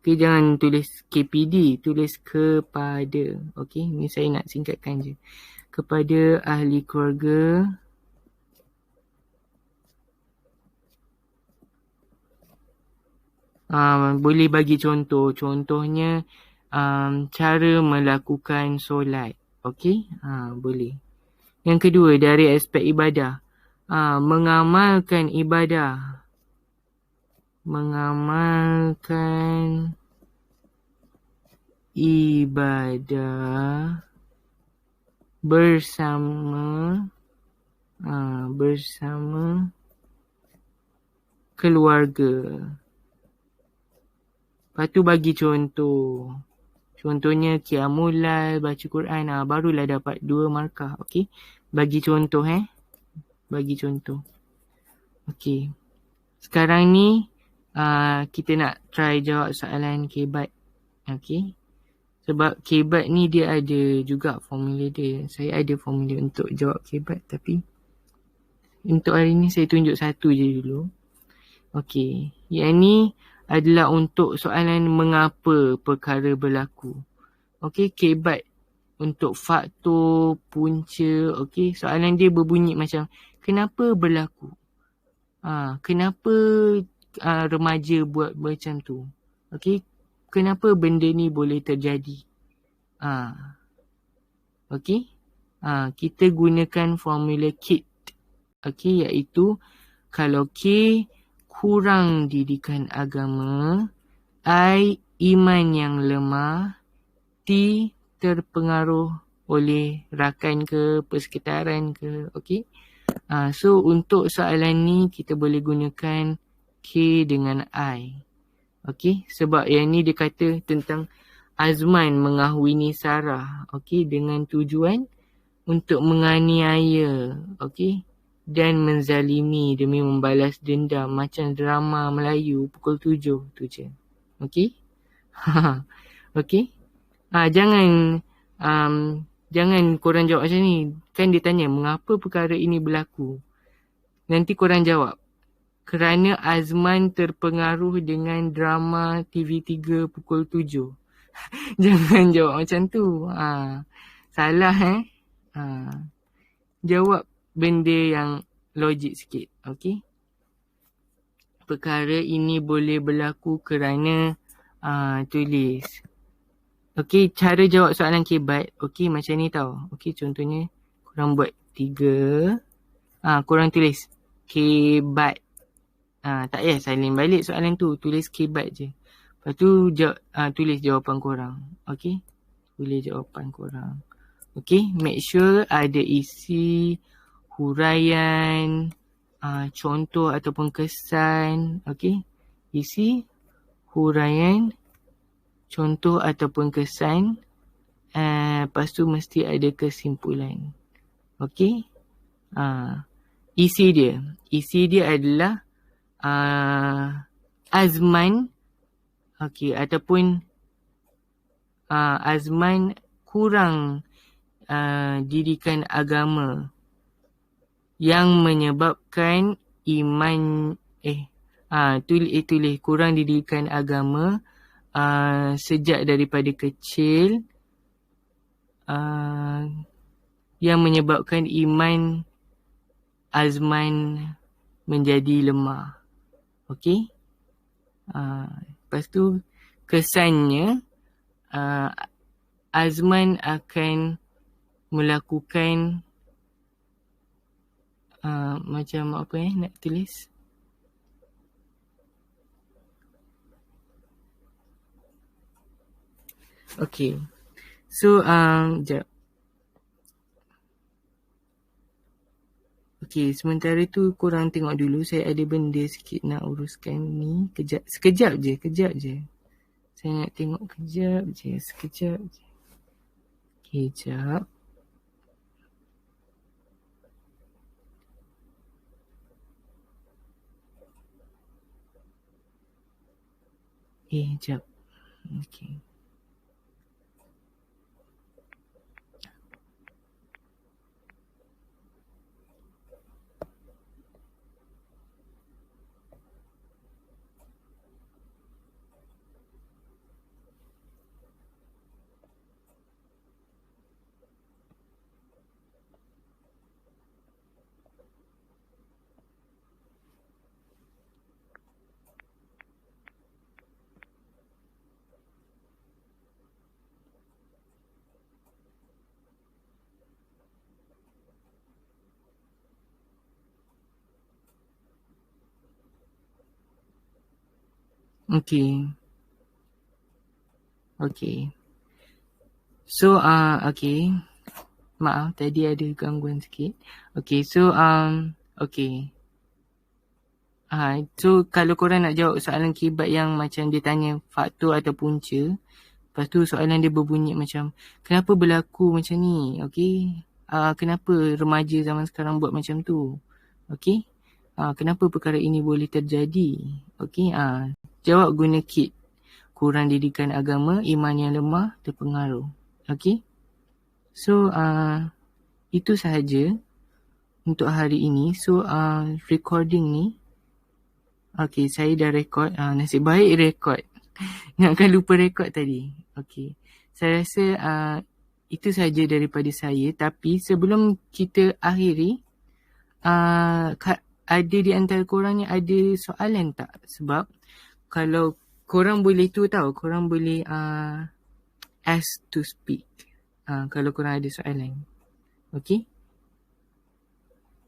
Okay, jangan tulis KPD, tulis kepada. Okay, ni saya nak singkatkan je. Kepada ahli keluarga boleh bagi contoh. Contohnya cara melakukan solat. Okay, boleh. Yang kedua, dari aspek ibadah. Mengamalkan ibadah. Mengamalkan ibadah bersama keluarga. Lepas tu bagi contoh. Contohnya Qiyamul Lail, baca Quran. Barulah dapat 2 markah. Okey. Bagi contoh Bagi contoh. Okey. Sekarang ni kita nak try jawab soalan kebat. Okey. Sebab kebat ni dia ada juga formula dia. Saya ada formula untuk jawab kebat, tapi untuk hari ni saya tunjuk satu je dulu. Okey. Yang ni adalah untuk soalan mengapa perkara berlaku. Okey, kebat untuk faktor, punca. Okey, soalan dia berbunyi macam kenapa berlaku? Kenapa remaja buat macam tu? Okey, kenapa benda ni boleh terjadi? Okey. Kita gunakan formula KIT. Okey, iaitu kalau K kurang didikan agama, I iman yang lemah, T terpengaruh oleh rakan ke, persekitaran ke. Okey. So untuk soalan ni kita boleh gunakan K dengan I. Okey, sebab yang ni dia kata tentang Azman mengahwini Sarah, okey, dengan tujuan untuk menganiaya, okey, dan menzalimi demi membalas dendam macam drama Melayu pukul 7 tu je. Okey? Okey? Jangan korang jawab macam ni. Kan dia tanya mengapa perkara ini berlaku. Nanti korang jawab kerana Azman terpengaruh dengan drama TV3 pukul 7. Jangan jawab macam tu. Salah Jawab benda yang logik sikit. Okey. Perkara ini boleh berlaku kerana tulis. Okey, cara jawab soalan kebat. Okey, macam ni tau. Okey, contohnya korang buat 3. Korang tulis kebat. Tak payah salin balik soalan tu. Tulis kebat je. Lepas tu tulis jawapan korang. Okey. Tulis jawapan korang. Okey. Make sure ada isi, huraian, contoh ataupun kesan. Okey. Isi, huraian, contoh ataupun kesan. Lepas tu mesti ada kesimpulan. Okey. Isi dia adalah Azman, okey, ataupun Azman kurang didikan agama yang menyebabkan iman tulis kurang didikan agama sejak daripada kecil yang menyebabkan iman Azman menjadi lemah. Okey. Lepas tu kesannya Azman akan melakukan macam apa nak tulis? Okey. So sekejap. Okey, sementara tu korang tengok dulu. Saya ada benda sikit nak uruskan ni. Sekejap je. Saya nak tengok sekejap je. Okey, sekejap. Sekejap. Okey. Okey. So okey. Maaf tadi ada gangguan sikit. Okey, so okey. So kalau korang nak jawab soalan kibat yang macam dia tanya faktor atau punca, lepas tu soalan dia berbunyi macam kenapa berlaku macam ni? Okey. Kenapa remaja zaman sekarang buat macam tu? Okey. Kenapa perkara ini boleh terjadi? Okey. Jawab guna KIT. Kurang didikan agama, iman yang lemah, terpengaruh. Okey. So itu sahaja untuk hari ini. So recording ni, okey, saya dah record. Nasib baik record. Ingatkan lupa record tadi. Okey. Saya rasa itu sahaja daripada saya. Tapi sebelum kita akhiri, ada di antara korang ni ada soalan tak? Sebab kalau korang boleh tu tahu, korang boleh ask to speak. kalau korang ada soalan. Okey?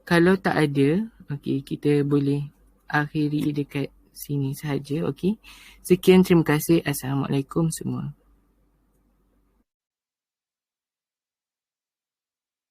Kalau tak ada, okey, kita boleh akhiri dekat sini sahaja. Okey? Sekian, terima kasih. Assalamualaikum semua.